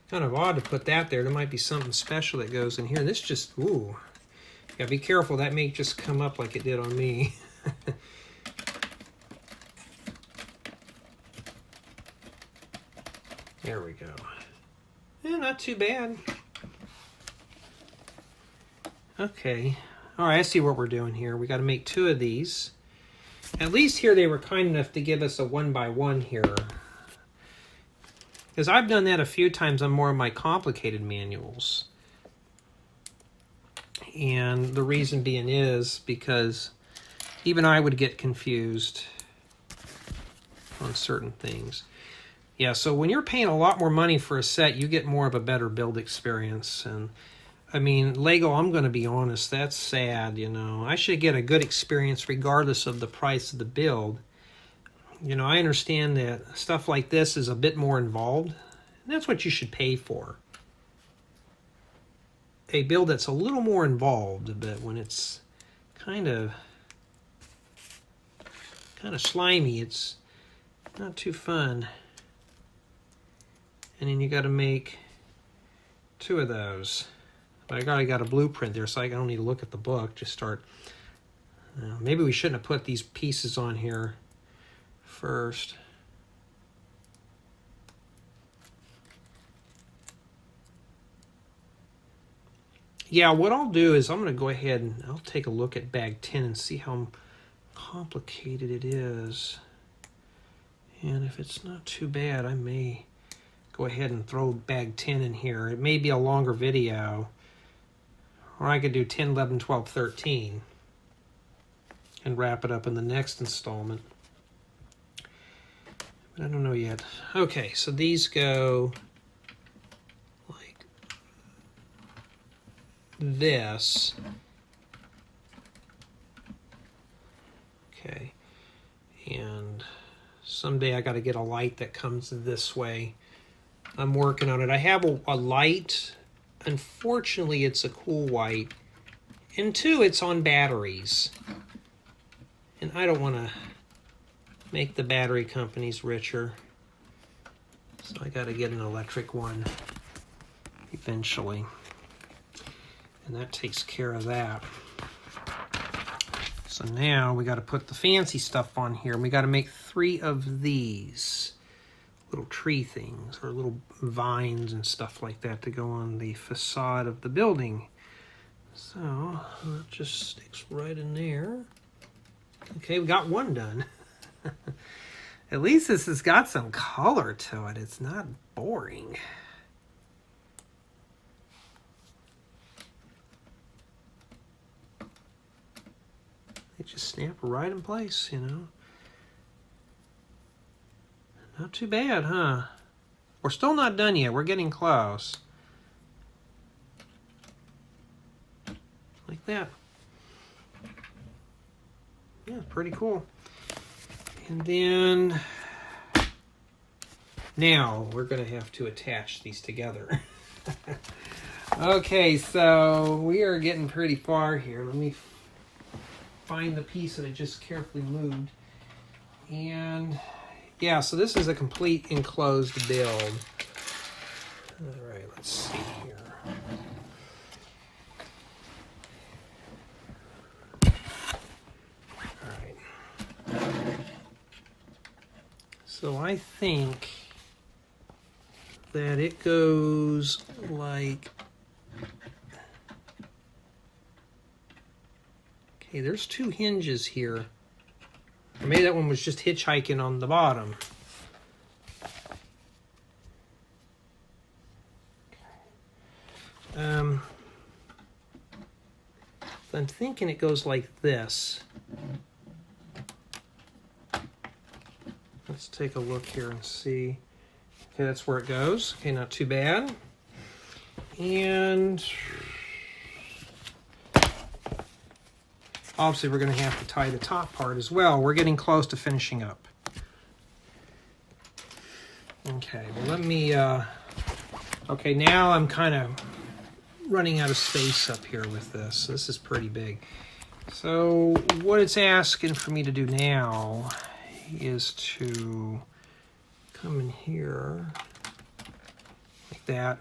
Kind of odd to put that there. There might be something special that goes in here. This just, ooh. Yeah, be careful. That may just come up like it did on me. There we go. Yeah, not too bad. Okay. All right, I see what we're doing here. We got to make 2 of these. At least here they were kind enough to give us a 1x1 here. Because I've done that a few times on more of my complicated manuals. And the reason being is because even I would get confused on certain things. Yeah, so when you're paying a lot more money for a set, you get more of a better build experience. And I mean, Lego, I'm going to be honest, that's sad, you know. I should get a good experience regardless of the price of the build. You know, I understand that stuff like this is a bit more involved, and that's what you should pay for. A build that's a little more involved, but when it's kind of slimy, it's not too fun. And then you got to make 2 of those. But I got a blueprint there, so I don't need to look at the book. Just start. Maybe we shouldn't have put these pieces on here first. Yeah, what I'll do is I'm going to go ahead and I'll take a look at bag 10 and see how complicated it is. And if it's not too bad, I may go ahead and throw bag 10 in here. It may be a longer video. Or I could do 10, 11, 12, 13 and wrap it up in the next installment. But I don't know yet. Okay, so these go like this. Okay, and someday I got to get a light that comes this way. I'm working on it. I have a light. Unfortunately, it's a cool white. And 2, it's on batteries. And I don't want to make the battery companies richer. So I got to get an electric one eventually. And that takes care of that. So now we got to put the fancy stuff on here. We got to make 3 of these little tree things or little vines and stuff like that to go on the facade of the building. So that just sticks right in there. Okay, we got one done. At least this has got some color to it. It's not boring. They just snap right in place, you know. Not too bad, huh? We're still not done yet. We're getting close. Like that. Yeah, pretty cool. And then now we're going to have to attach these together. Okay, so we are getting pretty far here. Let me find the piece that I just carefully moved. And yeah, so this is a complete enclosed build. All right, let's see here. All right. So I think that it goes like, okay, there's 2 hinges here. Or maybe that one was just hitchhiking on the bottom. So I'm thinking it goes like this. Let's take a look here and see. Okay, that's where it goes. Okay, not too bad. And obviously we're going to have to tie the top part as well. We're getting close to finishing up. Okay, well let me, okay, now I'm kind of running out of space up here with this. This is pretty big. So what it's asking for me to do now is to come in here like that.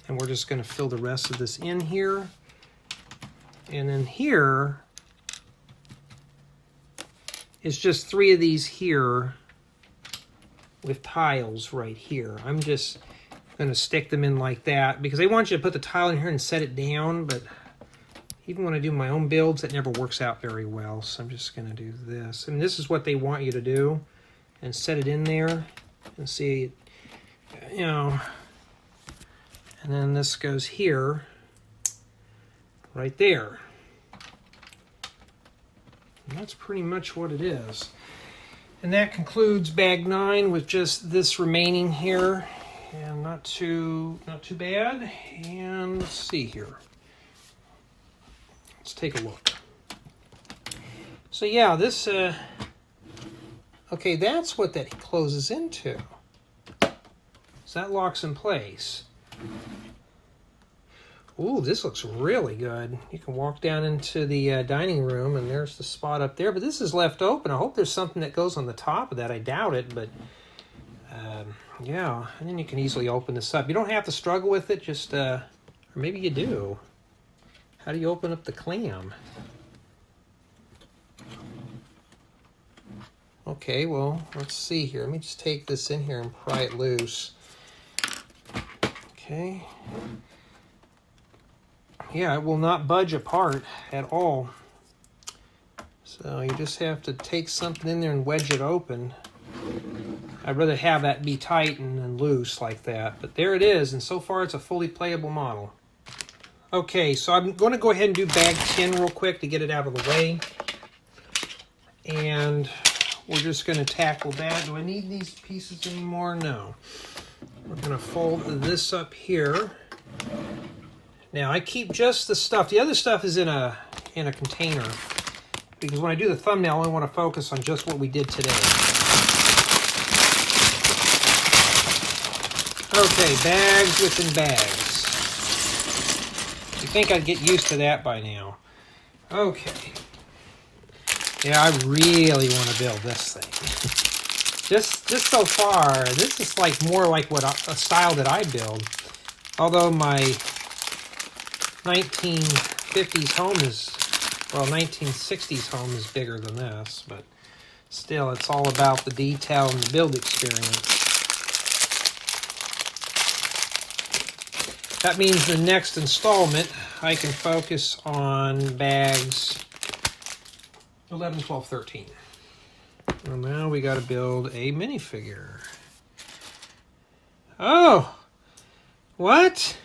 And we're just going to fill the rest of this in here. And then here is just 3 of these here with tiles right here. I'm just going to stick them in like that because they want you to put the tile in here and set it down, but even when I do my own builds, it never works out very well. So I'm just going to do this. And this is what they want you to do and set it in there and see, you know, and then this goes here, right there. And that's pretty much what it is. And that concludes bag 9 with just this remaining here. And not too bad. And let's see here. Let's take a look. So yeah, this, okay, that's what that closes into. So that locks in place. Ooh, this looks really good. You can walk down into the dining room, and there's the spot up there. But this is left open. I hope there's something that goes on the top of that. I doubt it, but yeah. And then you can easily open this up. You don't have to struggle with it. Just, or maybe you do. How do you open up the clam? Okay, well, let's see here. Let me just take this in here and pry it loose. Okay. Yeah, it will not budge apart at all. So you just have to take something in there and wedge it open. I'd rather have that be tight and loose like that. But there it is, and so far it's a fully playable model. Okay, so I'm going to go ahead and do bag 10 real quick to get it out of the way. And we're just going to tackle that. Do I need these pieces anymore? No. We're going to fold this up here. Now I keep just the stuff. The other stuff is in a container because when I do the thumbnail, I only want to focus on just what we did today. Okay, bags within bags. You'd think I'd get used to that by now. Okay. Yeah, I really want to build this thing. just so far, this is like more like what a style that I build. Although my 1950s home is, well, 1960s home is bigger than this, but still, it's all about the detail and the build experience. That means the next installment, I can focus on bags 11, 12, 13. Well, now we got to build a minifigure. Oh! What?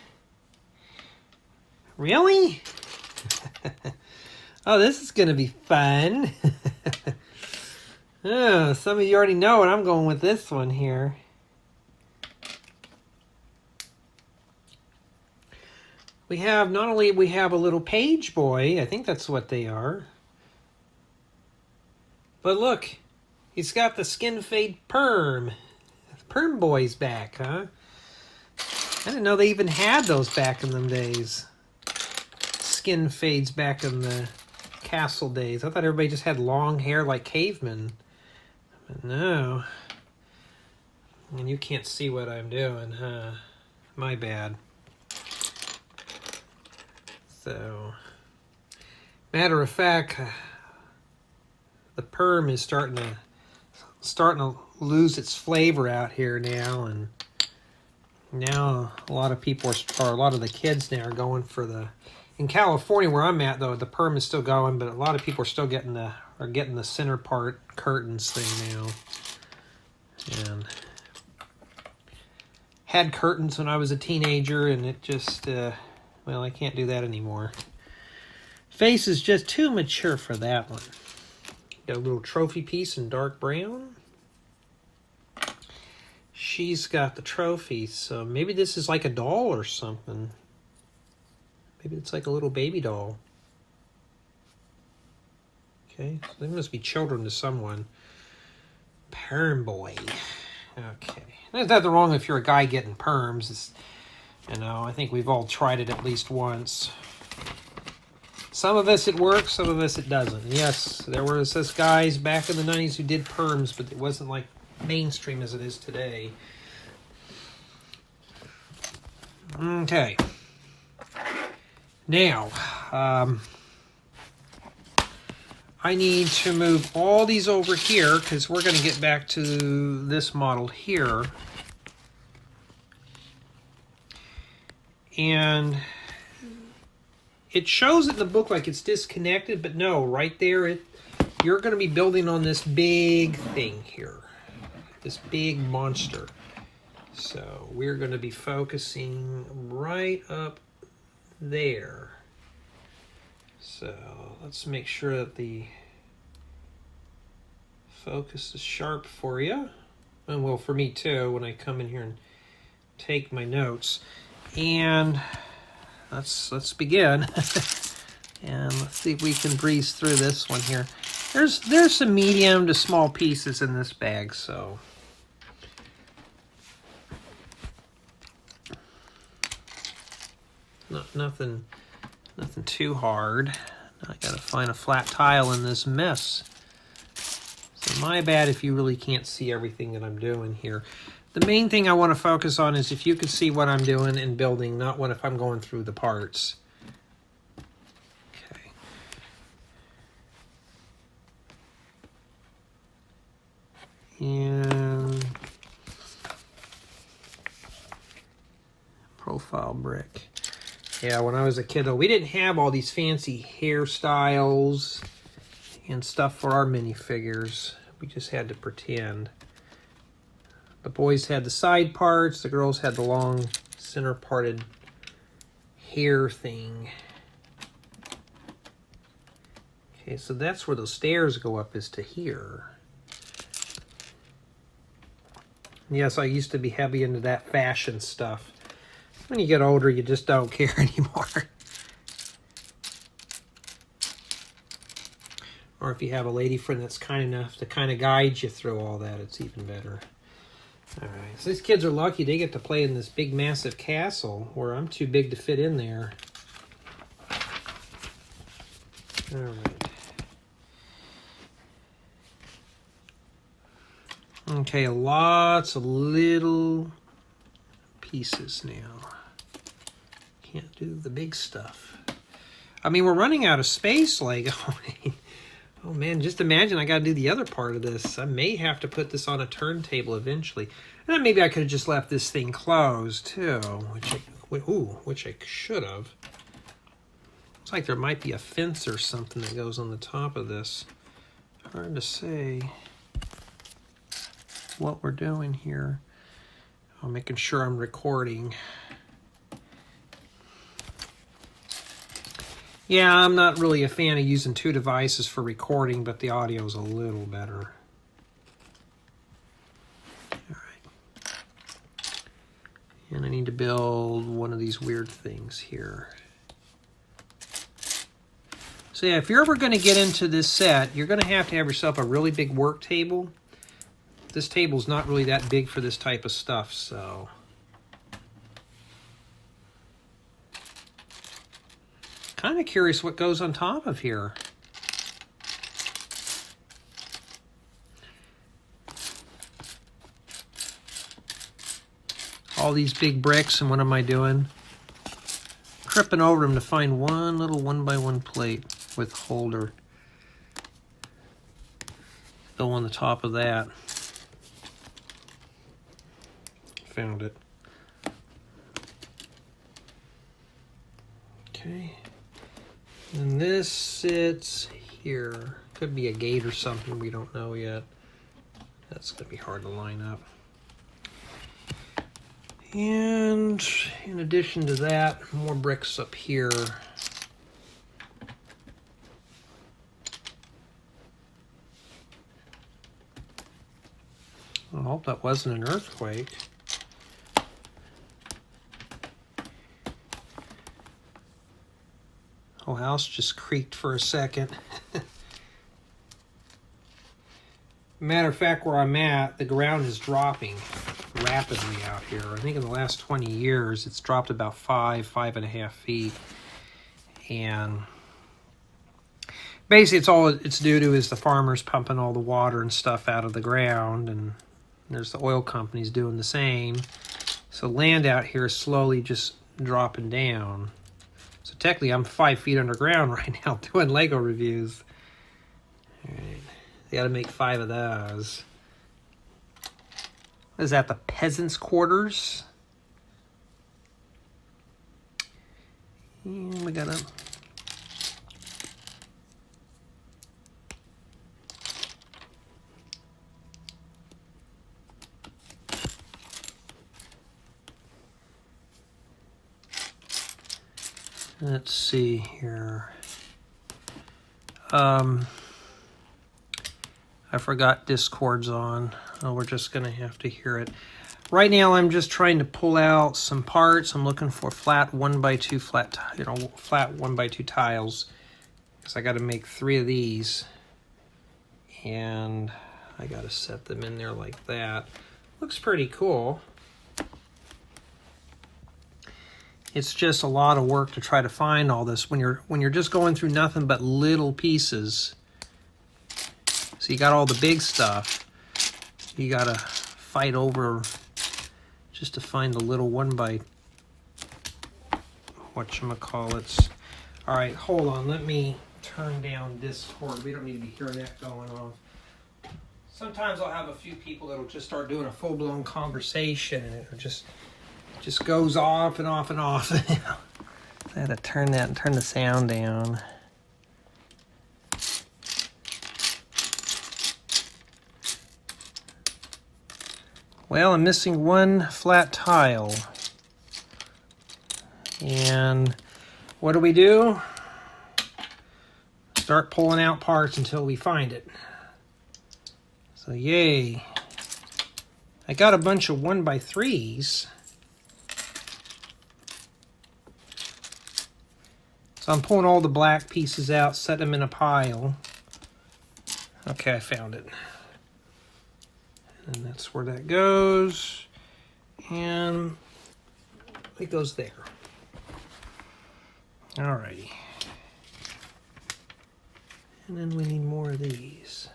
Really? Oh, this is going to be fun. Oh, some of you already know what I'm going with this one here. We have, not only we have a little page boy, I think that's what they are. But look, he's got the skin fade perm. Perm boy's back, huh? I didn't know they even had those back in them days. Skin fades back in the castle days. I thought everybody just had long hair like cavemen. But no. And you can't see what I'm doing, huh? My bad. So, matter of fact, the perm is starting to lose its flavor out here now, and now a lot of people or a lot of the kids now are going for the. In California, where I'm at, though, the perm is still going, but a lot of people are still getting the center part curtains thing now. And had curtains when I was a teenager, and it just well, I can't do that anymore. Face is just too mature for that one. Got a little trophy piece in dark brown. She's got the trophy, so maybe this is like a doll or something. Maybe it's like a little baby doll. Okay, so they must be children to someone. Perm boy. Okay. There's nothing wrong if you're a guy getting perms. It's, you know, I think we've all tried it at least once. Some of us it works, some of us it doesn't. Yes, there was this guys back in the 90s who did perms, but it wasn't like mainstream as it is today. Okay. Now, I need to move all these over here because we're going to get back to this model here. And it shows in the book like it's disconnected, but no, right there, you're going to be building on this big thing here, this big monster. So we're going to be focusing right up there. So let's make sure that the focus is sharp for you. And well, for me too, when I come in here and take my notes. And let's begin. And let's see if we can breeze through this one here. There's some medium to small pieces in this bag, so nothing too hard. Now I gotta find a flat tile in this mess. So my bad if you really can't see everything that I'm doing here. The main thing I want to focus on is if you can see what I'm doing in building, not what if I'm going through the parts. Okay. And profile brick. Yeah, when I was a kid, though, we didn't have all these fancy hairstyles and stuff for our minifigures. We just had to pretend. The boys had the side parts, the girls had the long center parted hair thing. Okay, so that's where those stairs go up, is to here. Yes, I used to be heavy into that fashion stuff. When you get older, you just don't care anymore. Or if you have a lady friend that's kind enough to kind of guide you through all that, it's even better. All right, so these kids are lucky. They get to play in this big, massive castle where I'm too big to fit in there. All right. Okay, lots of little pieces now. Can't do the big stuff. I mean, we're running out of space, Lego. Oh man, just imagine I gotta do the other part of this. I may have to put this on a turntable eventually. And then maybe I could have just left this thing closed too, which I should have. Looks like there might be a fence or something that goes on the top of this. Hard to say what we're doing here. I'm making sure I'm recording. Yeah, I'm not really a fan of using two devices for recording, but the audio is a little better. All right. And I need to build one of these weird things here. So yeah, if you're ever going to get into this set, you're going to have yourself a really big work table. This table's not really that big for this type of stuff, so... Kind of curious what goes on top of here. All these big bricks, and what am I doing? Tripping over them to find one little 1x1 plate with holder. Go on the top of that. Found it. Okay. And this sits here. Could be a gate or something, we don't know yet. That's going to be hard to line up. And in addition to that, more bricks up here. I hope that wasn't an earthquake. Whole house just creaked for a second. Matter of fact, where I'm at, the ground is dropping rapidly out here. I think in the last 20 years, it's dropped about 5.5 feet. And basically, all it's due to is the farmers pumping all the water and stuff out of the ground, and there's the oil companies doing the same. So land out here is slowly just dropping down. So technically, I'm 5 feet underground right now doing Lego reviews. All right, they got to make 5 of those. What is that, the peasants' quarters? And we got to... Let's see here. I forgot Discord's on. Oh, we're just going to have to hear it. Right now, I'm just trying to pull out some parts. I'm looking for flat 1x2 flat 1x2 tiles, because I got to make 3 of these, and I got to set them in there like that. Looks pretty cool. It's just a lot of work to try to find all this when you're just going through nothing but little pieces. So you got all the big stuff. You got to fight over just to find the little 1x whatchamacallits. All right, hold on. Let me turn down Discord. We don't need to be hearing that going on. Sometimes I'll have a few people that'll just start doing a full-blown conversation, and it just goes off and off and off. I had to turn that and turn the sound down. Well, I'm missing 1 flat tile. And what do? Start pulling out parts until we find it. So yay. I got a bunch of 1x3s. So I'm pulling all the black pieces out, set them in a pile. Okay, I found it. And that's where that goes. And it goes there. Alrighty. And then we need more of these.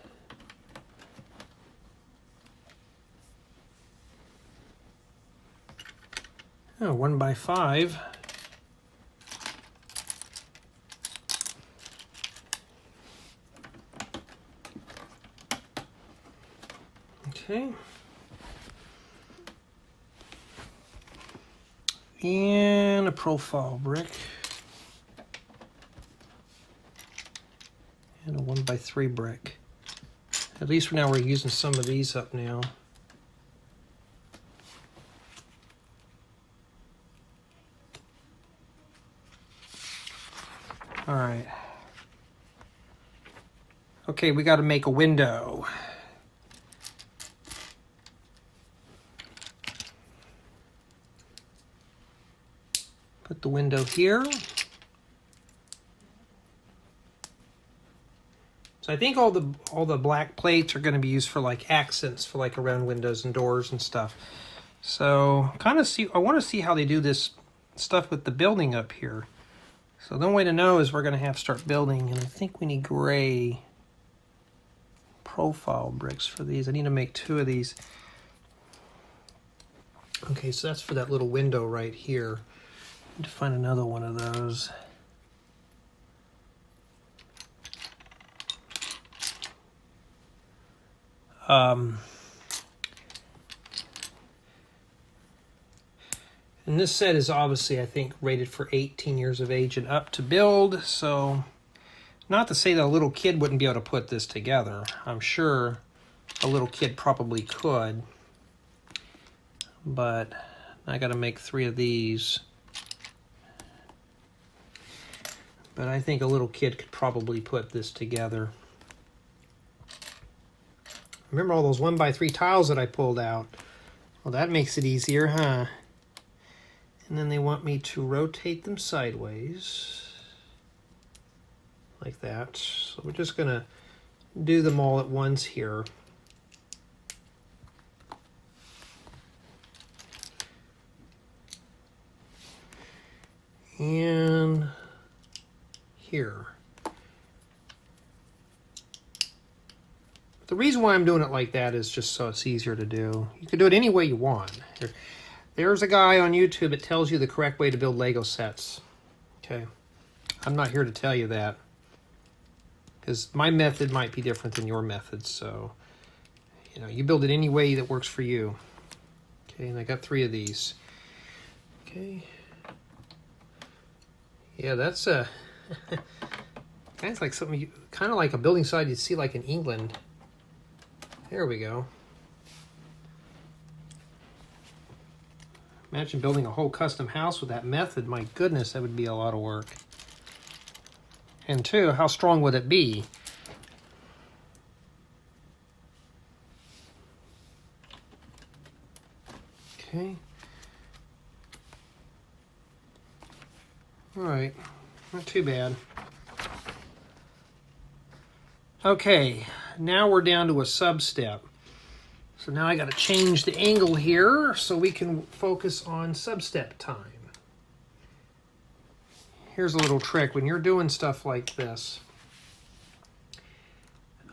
Oh, 1x5. Okay. And a profile brick. And a 1x3 brick. At least for now we're using some of these up now. All right. Okay, we got to make a window. Put the window here. So I think all the black plates are going to be used for like accents for like around windows and doors and stuff. So I want to see how they do this stuff with the building up here. So the only way to know is we're going to have to start building, and I think we need gray profile bricks for these. I need to make 2 of these. Okay, so that's for that little window right here. I need to find another one of those. And this set is obviously, I think, rated for 18 years of age and up to build. So, not to say that a little kid wouldn't be able to put this together. I'm sure a little kid probably could. But I got to make 3 of these. But I think a little kid could probably put this together. Remember all those 1x3 tiles that I pulled out? Well, that makes it easier, huh? And then they want me to rotate them sideways. Like that. So we're just going to do them all at once here. And here. The reason why I'm doing it like that is just so it's easier to do. You can do it any way you want. There's a guy on YouTube that tells you the correct way to build Lego sets. Okay. I'm not here to tell you that, because my method might be different than your method. So, you build it any way that works for you. Okay, and I got 3 of these. Okay. Yeah, that's a that's like something kind of like a building site you'd see like in England. There we go. Imagine building a whole custom house with that method. My goodness, that would be a lot of work. And 2, how strong would it be? Okay. All right, not too bad. Okay, now we're down to a sub-step. So now I got to change the angle here so we can focus on sub-step time. Here's a little trick. When you're doing stuff like this,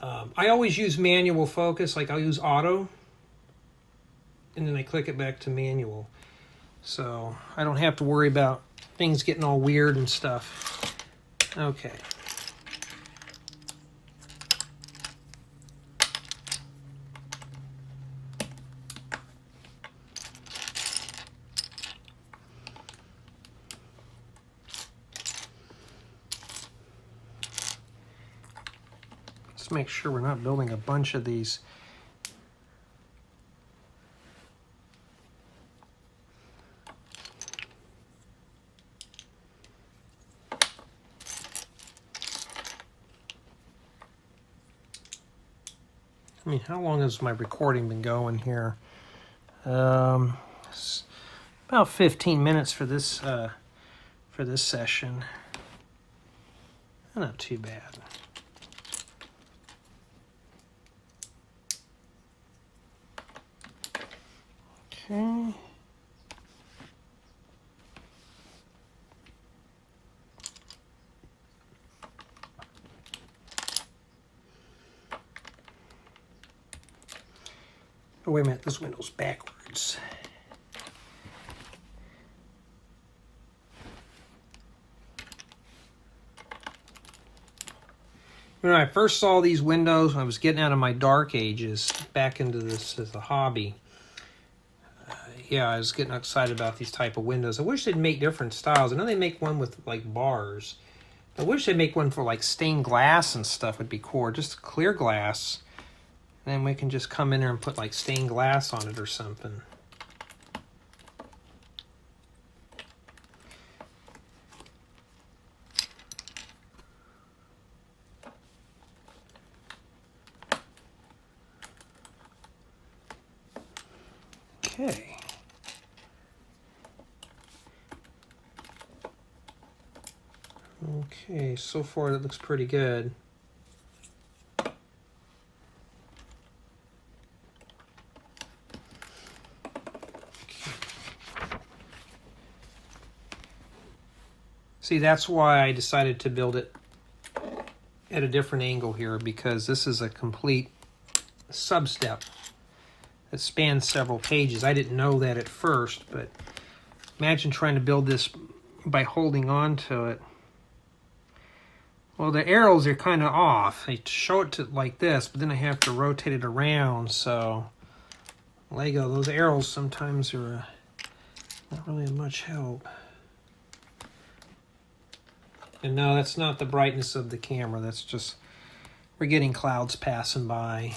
I always use manual focus. Like I'll use auto, and then I click it back to manual. So I don't have to worry about things getting all weird and stuff. Okay. Make sure we're not building a bunch of these. I mean, how long has my recording been going here? About 15 minutes for this session. Not too bad. Okay. Oh, wait a minute, this window's backwards. When I first saw these windows, I was getting out of my dark ages back into this as a hobby. Yeah, I was getting excited about these type of windows. I wish they'd make different styles. I know they make one with like bars. I wish they'd make one for like stained glass and stuff would be cool. Just clear glass. And then we can just come in there and put like stained glass on it or something. Okay. Okay, so far it looks pretty good. See, that's why I decided to build it at a different angle here, because this is a complete sub-step that spans several pages. I didn't know that at first, but imagine trying to build this by holding on to it. Well, the arrows are kind of off. I show it to like this, but then I have to rotate it around, so Lego, those arrows sometimes are not really much help. And no, that's not the brightness of the camera. That's just, we're getting clouds passing by.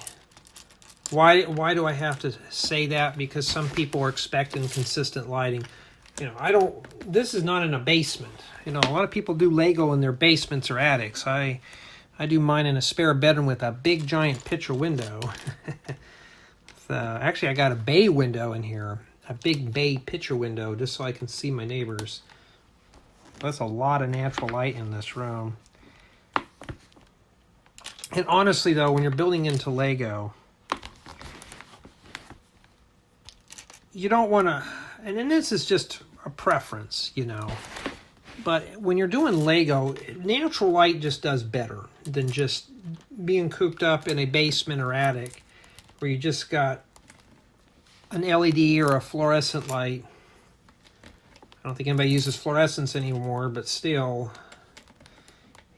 Why do I have to say that? Because some people are expecting consistent lighting. You know, this is not in a basement. You know, a lot of people do Lego in their basements or attics. I do mine in a spare bedroom with a big giant picture window. Actually, I got a bay window in here. A big bay picture window just so I can see my neighbors. That's a lot of natural light in this room. And honestly, though, when you're building into Lego, you don't want to, and then this is just a preference, you know, but when you're doing Lego, natural light just does better than just being cooped up in a basement or attic where you just got an LED or a fluorescent light. I don't think anybody uses fluorescence anymore, but still,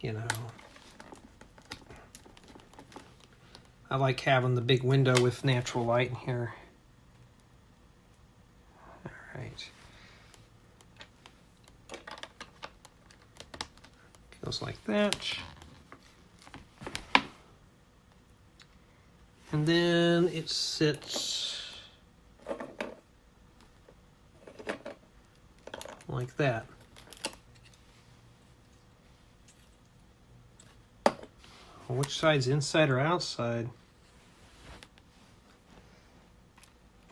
you know, I like having the big window with natural light in here. All right. Goes like that. And then it sits like that. Which side's inside or outside?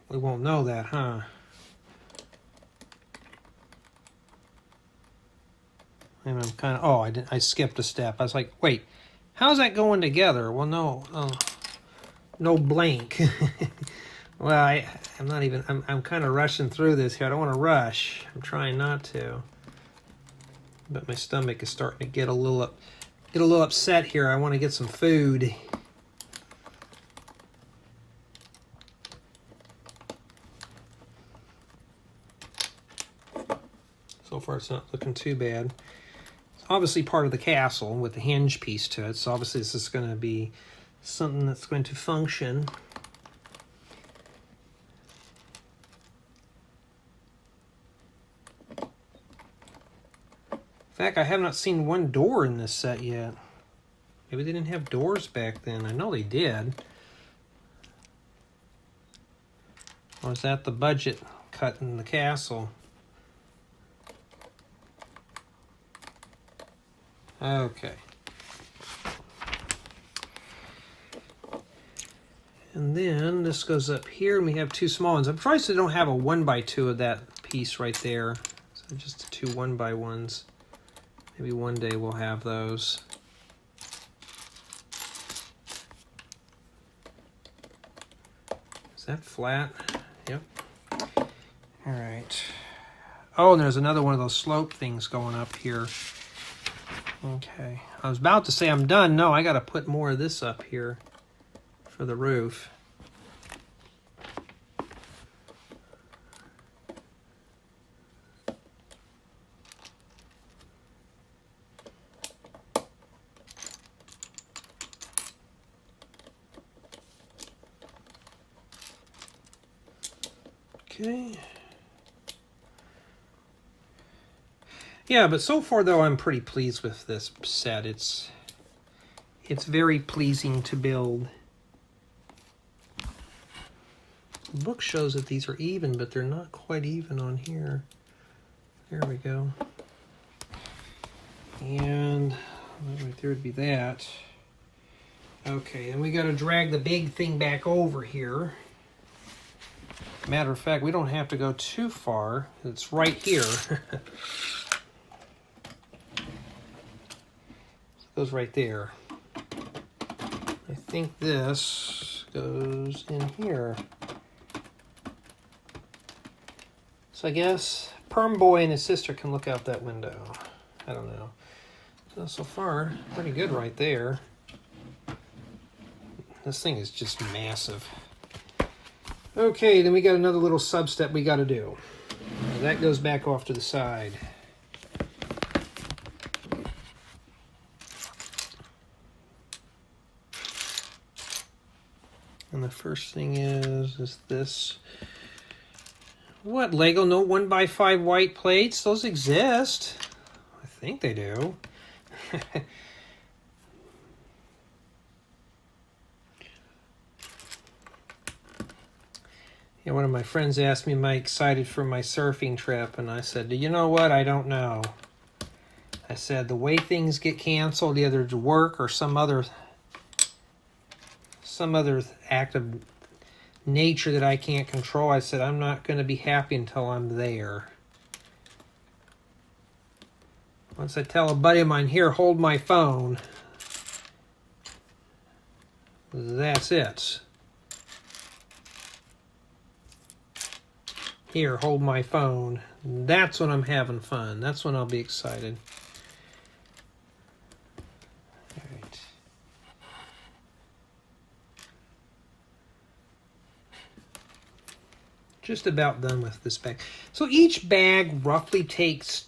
We won't know that, huh? And I'm kind of, oh, I skipped a step. I was like, wait, how's that going together? Well, no blank. Well, I'm not even, I'm kind of rushing through this here. I don't want to rush. I'm trying not to. But my stomach is starting to get a little upset here. I want to get some food. So far, it's not looking too bad. It's obviously part of the castle with the hinge piece to it. So obviously, this is going to be something that's going to function. In fact, I have not seen one door in this set yet. Maybe they didn't have doors back then. I know they did. Or is that the budget cut in the castle? Okay. And then this goes up here, and we have two small ones. I'm surprised they don't have a 1x2 of that piece right there. So just two 1x1s. Maybe one day we'll have those. Is that flat? Yep. All right. Oh, and there's another one of those slope things going up here. Okay. I was about to say I'm done. No, I got to put more of this up here for the roof. Okay. Yeah, but so far though, I'm pretty pleased with this set. It's very pleasing to build. The book shows that these are even, but they're not quite even on here. There we go. And right there would be that. Okay, and we got to drag the big thing back over here. Matter of fact, we don't have to go too far. It's right here. It goes right there. I think this goes in here. So I guess Perm Boy and his sister can look out that window. I don't know. So far, pretty good right there. This thing is just massive. Okay, then we got another little sub-step we got to do. Now that goes back off to the side. And the first thing is this. What, Lego? No 1x5 white plates? Those exist. I think they do. Yeah, one of my friends asked me, am I excited for my surfing trip? And I said, you know what? I don't know. I said, the way things get canceled, either to work or some other act of nature that I can't control, I said, I'm not going to be happy until I'm there. Once I tell a buddy of mine, here, hold my phone, that's it. Here, hold my phone. That's when I'm having fun. That's when I'll be excited. All right. Just about done with this bag. So each bag roughly takes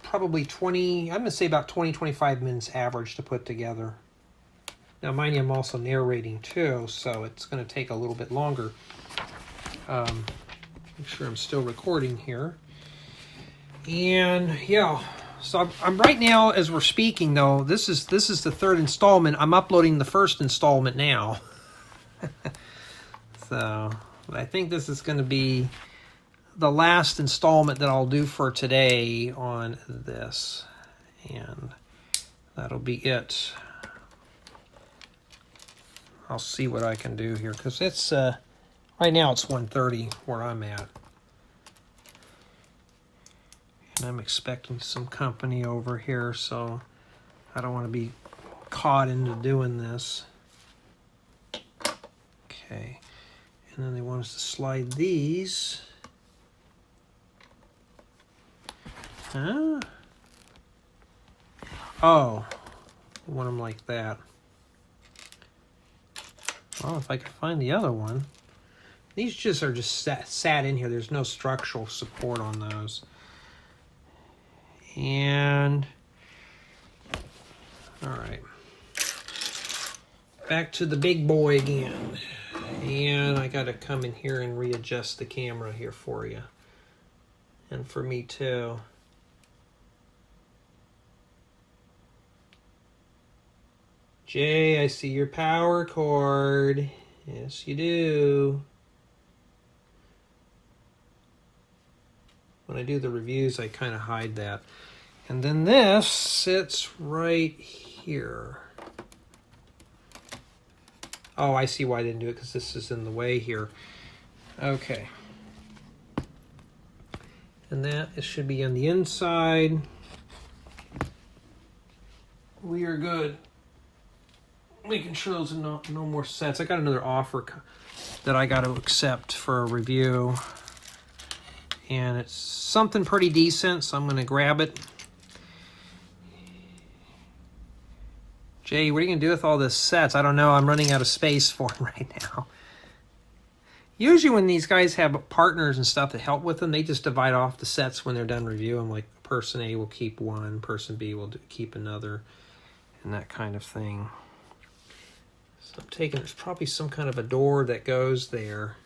probably 20, I'm going to say about 20-25 minutes average to put together. Now, mind you, I'm also narrating too, so it's going to take a little bit longer. Make sure I'm still recording here. And yeah, so I'm right now, as we're speaking though, this is the third installment. I'm uploading the first installment now. So I think this is going to be the last installment that I'll do for today on this. And that'll be it. I'll see what I can do here, because it's right now it's 1:30 where I'm at. And I'm expecting some company over here, so I don't want to be caught into doing this. Okay. And then they want us to slide these. Huh? Oh. I want them like that. Well, if I could find the other one. These just are just sat in here. There's no structural support on those. And all right, back to the big boy again. And I got to come in here and readjust the camera here for you. And for me too. Jay, I see your power cord. Yes, you do. When I do the reviews, I kind of hide that. And then this sits right here. Oh, I see why I didn't do it, because this is in the way here. Okay. And that it should be on the inside. We are good. Making sure those are no more sets. I got another offer that I got to accept for a review. And it's something pretty decent, so I'm going to grab it. Jay, what are you going to do with all this sets? I don't know. I'm running out of space for them right now. Usually when these guys have partners and stuff that help with them, they just divide off the sets when they're done reviewing. Like person A will keep one, person B will keep another, and that kind of thing. So I'm taking, there's probably some kind of a door that goes there.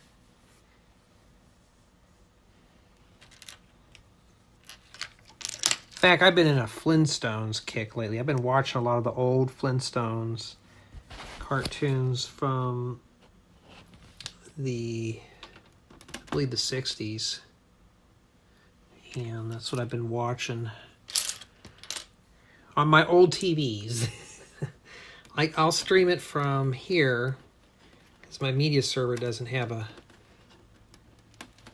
fact, I've been in a Flintstones kick lately. I've been watching a lot of the old Flintstones cartoons from I believe the 60s. And that's what I've been watching on my old TVs. I'll stream it from here because my media server doesn't have a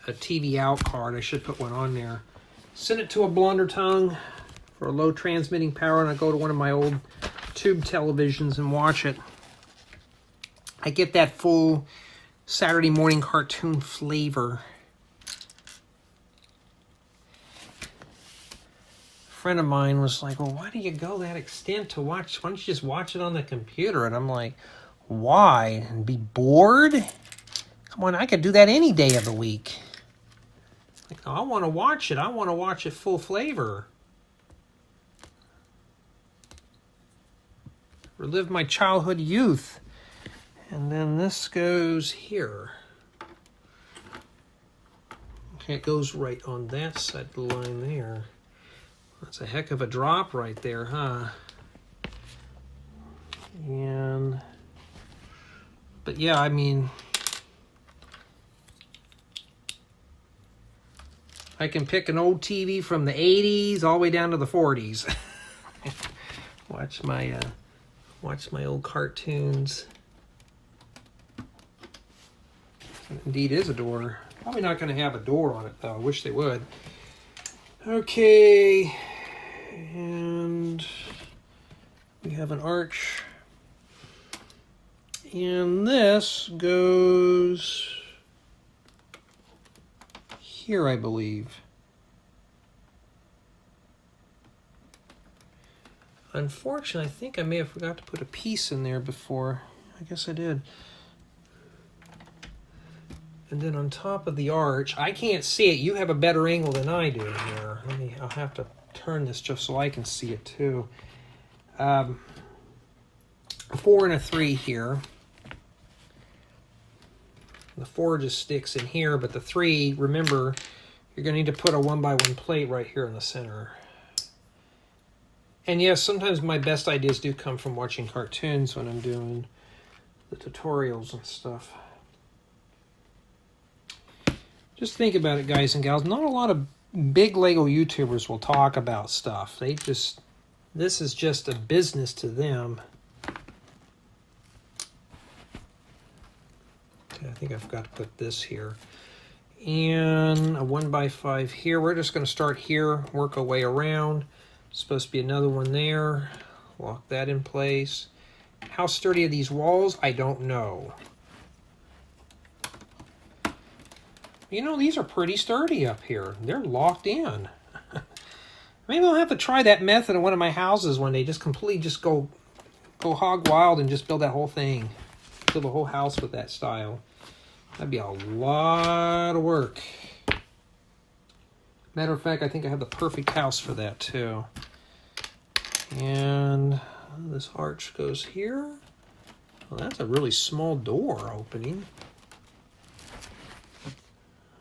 TV out card. I should put one on there. Send it to a blonder tongue for a low transmitting power, and I go to one of my old tube televisions and watch it. I get that full Saturday morning cartoon flavor. A friend of mine was like, well, why do you go that extent to watch? Why don't you just watch it on the computer? And I'm like, why? And be bored? Come on, I could do that any day of the week. Like, no, I want to watch it. I want to watch it full flavor. Relive my childhood youth. And then this goes here. Okay, it goes right on that side of the line there. That's a heck of a drop right there, huh? But yeah, I mean, I can pick an old TV from the 80s all the way down to the 40s. Watch my old cartoons. Indeed is a door. Probably not going to have a door on it though. I wish they would. Okay, and we have an arch. And this goes here, I believe. Unfortunately, I think I may have forgot to put a piece in there before. I guess I did. And then on top of the arch, I can't see it. You have a better angle than I do here. I'll have to turn this just so I can see it too. 4 and a 3 here. The 4 just sticks in here, but the 3, remember, you're going to need to put a 1x1 plate right here in the center. And yes, sometimes my best ideas do come from watching cartoons when I'm doing the tutorials and stuff. Just think about it, guys and gals. Not a lot of big Lego YouTubers will talk about stuff. This is just a business to them. Okay, I think I forgot to put this here. And a 1x5 here. We're just going to start here, work our way around. Supposed to be another one there. Lock that in place. How sturdy are these walls? I don't know. You know, these are pretty sturdy up here. They're locked in. Maybe I'll have to try that method in one of my houses one day. Just completely go hog wild and just build that whole thing. Build the whole house with that style. That'd be a lot of work. Matter of fact, I think I have the perfect house for that too. And this arch goes here. Well, that's a really small door opening.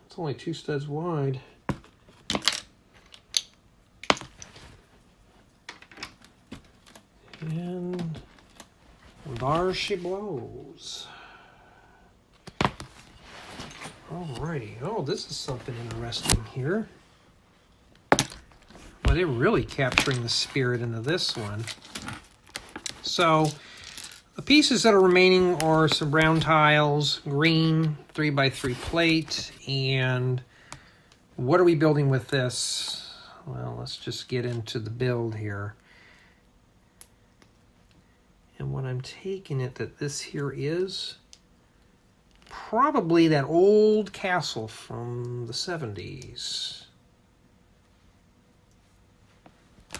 It's only 2 studs wide. And there she blows. Alrighty. Oh, this is something interesting here. Well, they're really capturing the spirit into this one. So, the pieces that are remaining are some brown tiles, green 3x3 plate, and what are we building with this? Well, let's just get into the build here. And what I'm taking it that this here is probably that old castle from the 70s.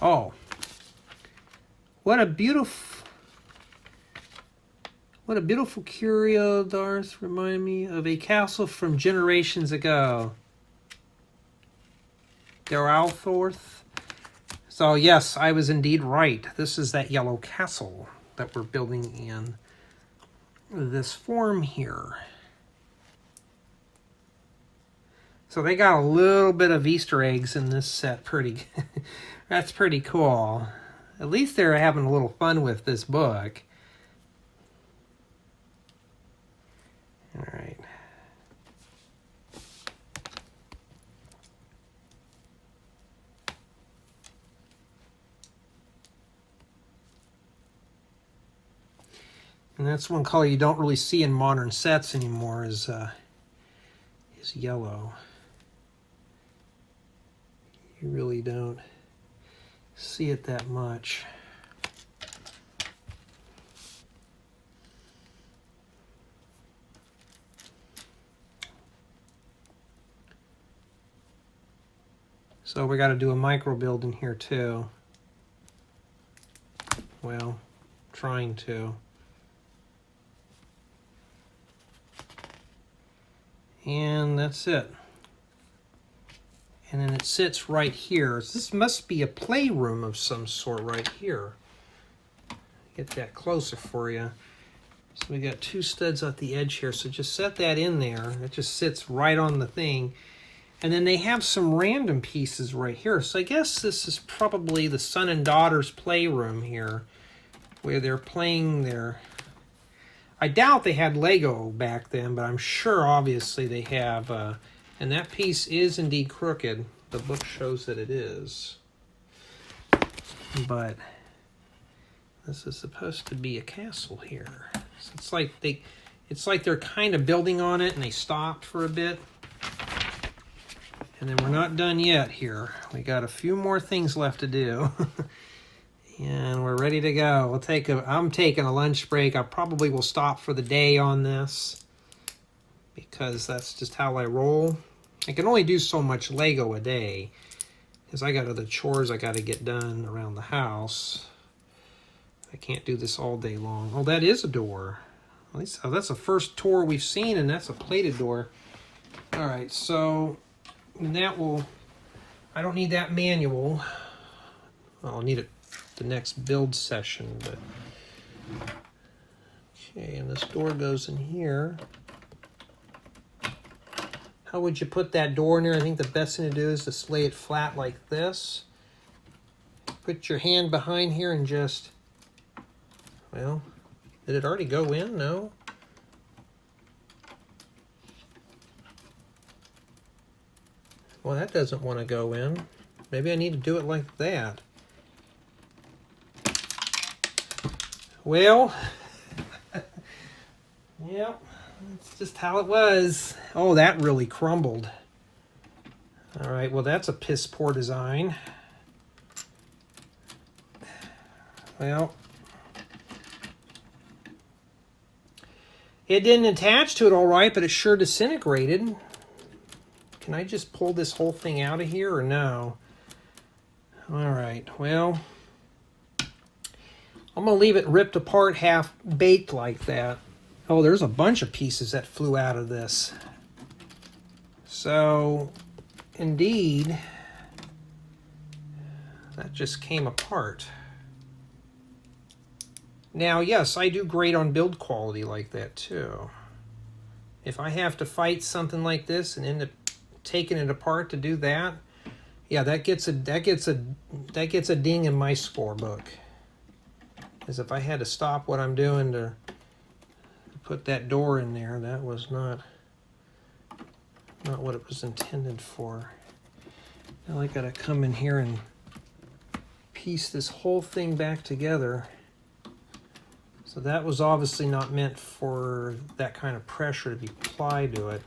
Oh, what a beautiful curio, Darth, reminded me of a castle from generations ago. Deralthorth. So yes, I was indeed right. This is that yellow castle that we're building in this form here. So they got a little bit of Easter eggs in this set, pretty That's pretty cool. At least they're having a little fun with this book. All right. And that's one color you don't really see in modern sets anymore is yellow. You really don't see it that much. So we got to do a micro build in here too. Well, trying to. And that's it. And then it sits right here. This must be a playroom of some sort right here. Get that closer for you. So we got two studs at the edge here. So just set that in there. It just sits right on the thing. And then they have some random pieces right here. So I guess this is probably the son and daughter's playroom here, where they're playing their... I doubt they had Lego back then, but I'm sure obviously they have, and that piece is indeed crooked. The book shows that it is. But this is supposed to be a castle here. So it's like they're kind of building on it and they stopped for a bit. And then we're not done yet here. We got a few more things left to do. And we're ready to go. I'm taking a lunch break. I probably will stop for the day on this because that's just how I roll. I can only do so much Lego a day because I got other chores I got to get done around the house. I can't do this all day long. Oh, that is a door. At least, oh, that's the first door we've seen, and that's a plated door. All right, so that will... I don't need that manual. Well, I'll need it the next build session, but okay, and this door goes in here. How would you put that door in there? I think the best thing to do is to lay it flat like this. Put your hand behind here and just, well, did it already go in? No. Well, that doesn't want to go in. Maybe I need to do it like that. Well, yep, that's just how it was. Oh, that really crumbled. All right, well, that's a piss poor design. Well, it didn't attach to it all right, but it sure disintegrated. Can I just pull this whole thing out of here or no? All right, well, I'm going to leave it ripped apart, half baked like that. Oh, there's a bunch of pieces that flew out of this. So, indeed, that just came apart. Now, yes, I do great on build quality like that too. If I have to fight something like this and end up taking it apart to do that, yeah, that gets a ding in my scorebook. As if I had to stop what I'm doing to put that door in there, that was not what it was intended for. Now I gotta come in here and piece this whole thing back together. So that was obviously not meant for that kind of pressure to be applied to it.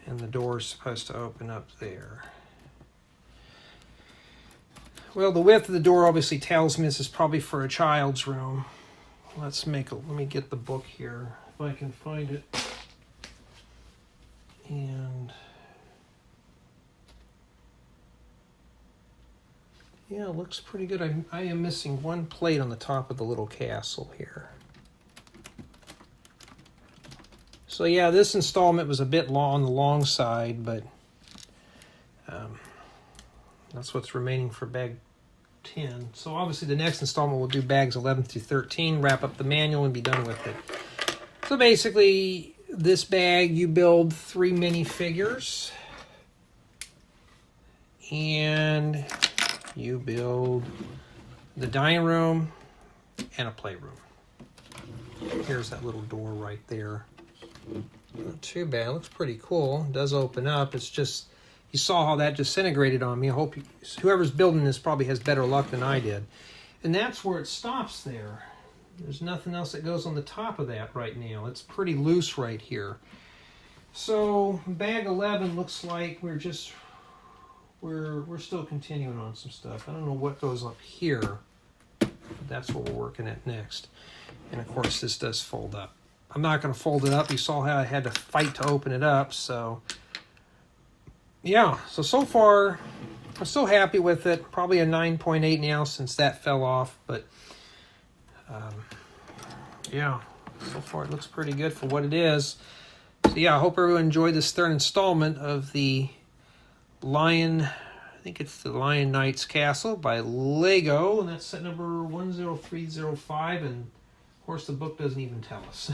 And the door is supposed to open up there. Well, the width of the door obviously tells me this is probably for a child's room. Let me get the book here, if I can find it. And yeah, it looks pretty good. I am missing one plate on the top of the little castle here. So yeah, this installment was a bit long on the long side, but that's what's remaining for bag 10. So obviously the next installment we'll do bags 11 through 13, wrap up the manual and be done with it. So basically this bag you build 3 minifigures and you build the dining room and a playroom. Here's that little door right there. Not too bad. It looks pretty cool. It does open up. It's just, you saw how that disintegrated on me. I hope whoever's building this probably has better luck than I did. And that's where it stops there. There's nothing else that goes on the top of that right now. It's pretty loose right here. So bag 11 looks like we're still continuing on some stuff. I don't know what goes up here, but that's what we're working at next. And of course this does fold up. I'm not going to fold it up. You saw how I had to fight to open it up. So yeah, so far I'm still happy with it. Probably a 9.8 now since that fell off, but yeah, so far it looks pretty good for what it is. So yeah, I hope everyone enjoyed this third installment of the Lion, I think it's the Lion Knights Castle by Lego, and that's set number 10305, and of course the book doesn't even tell us.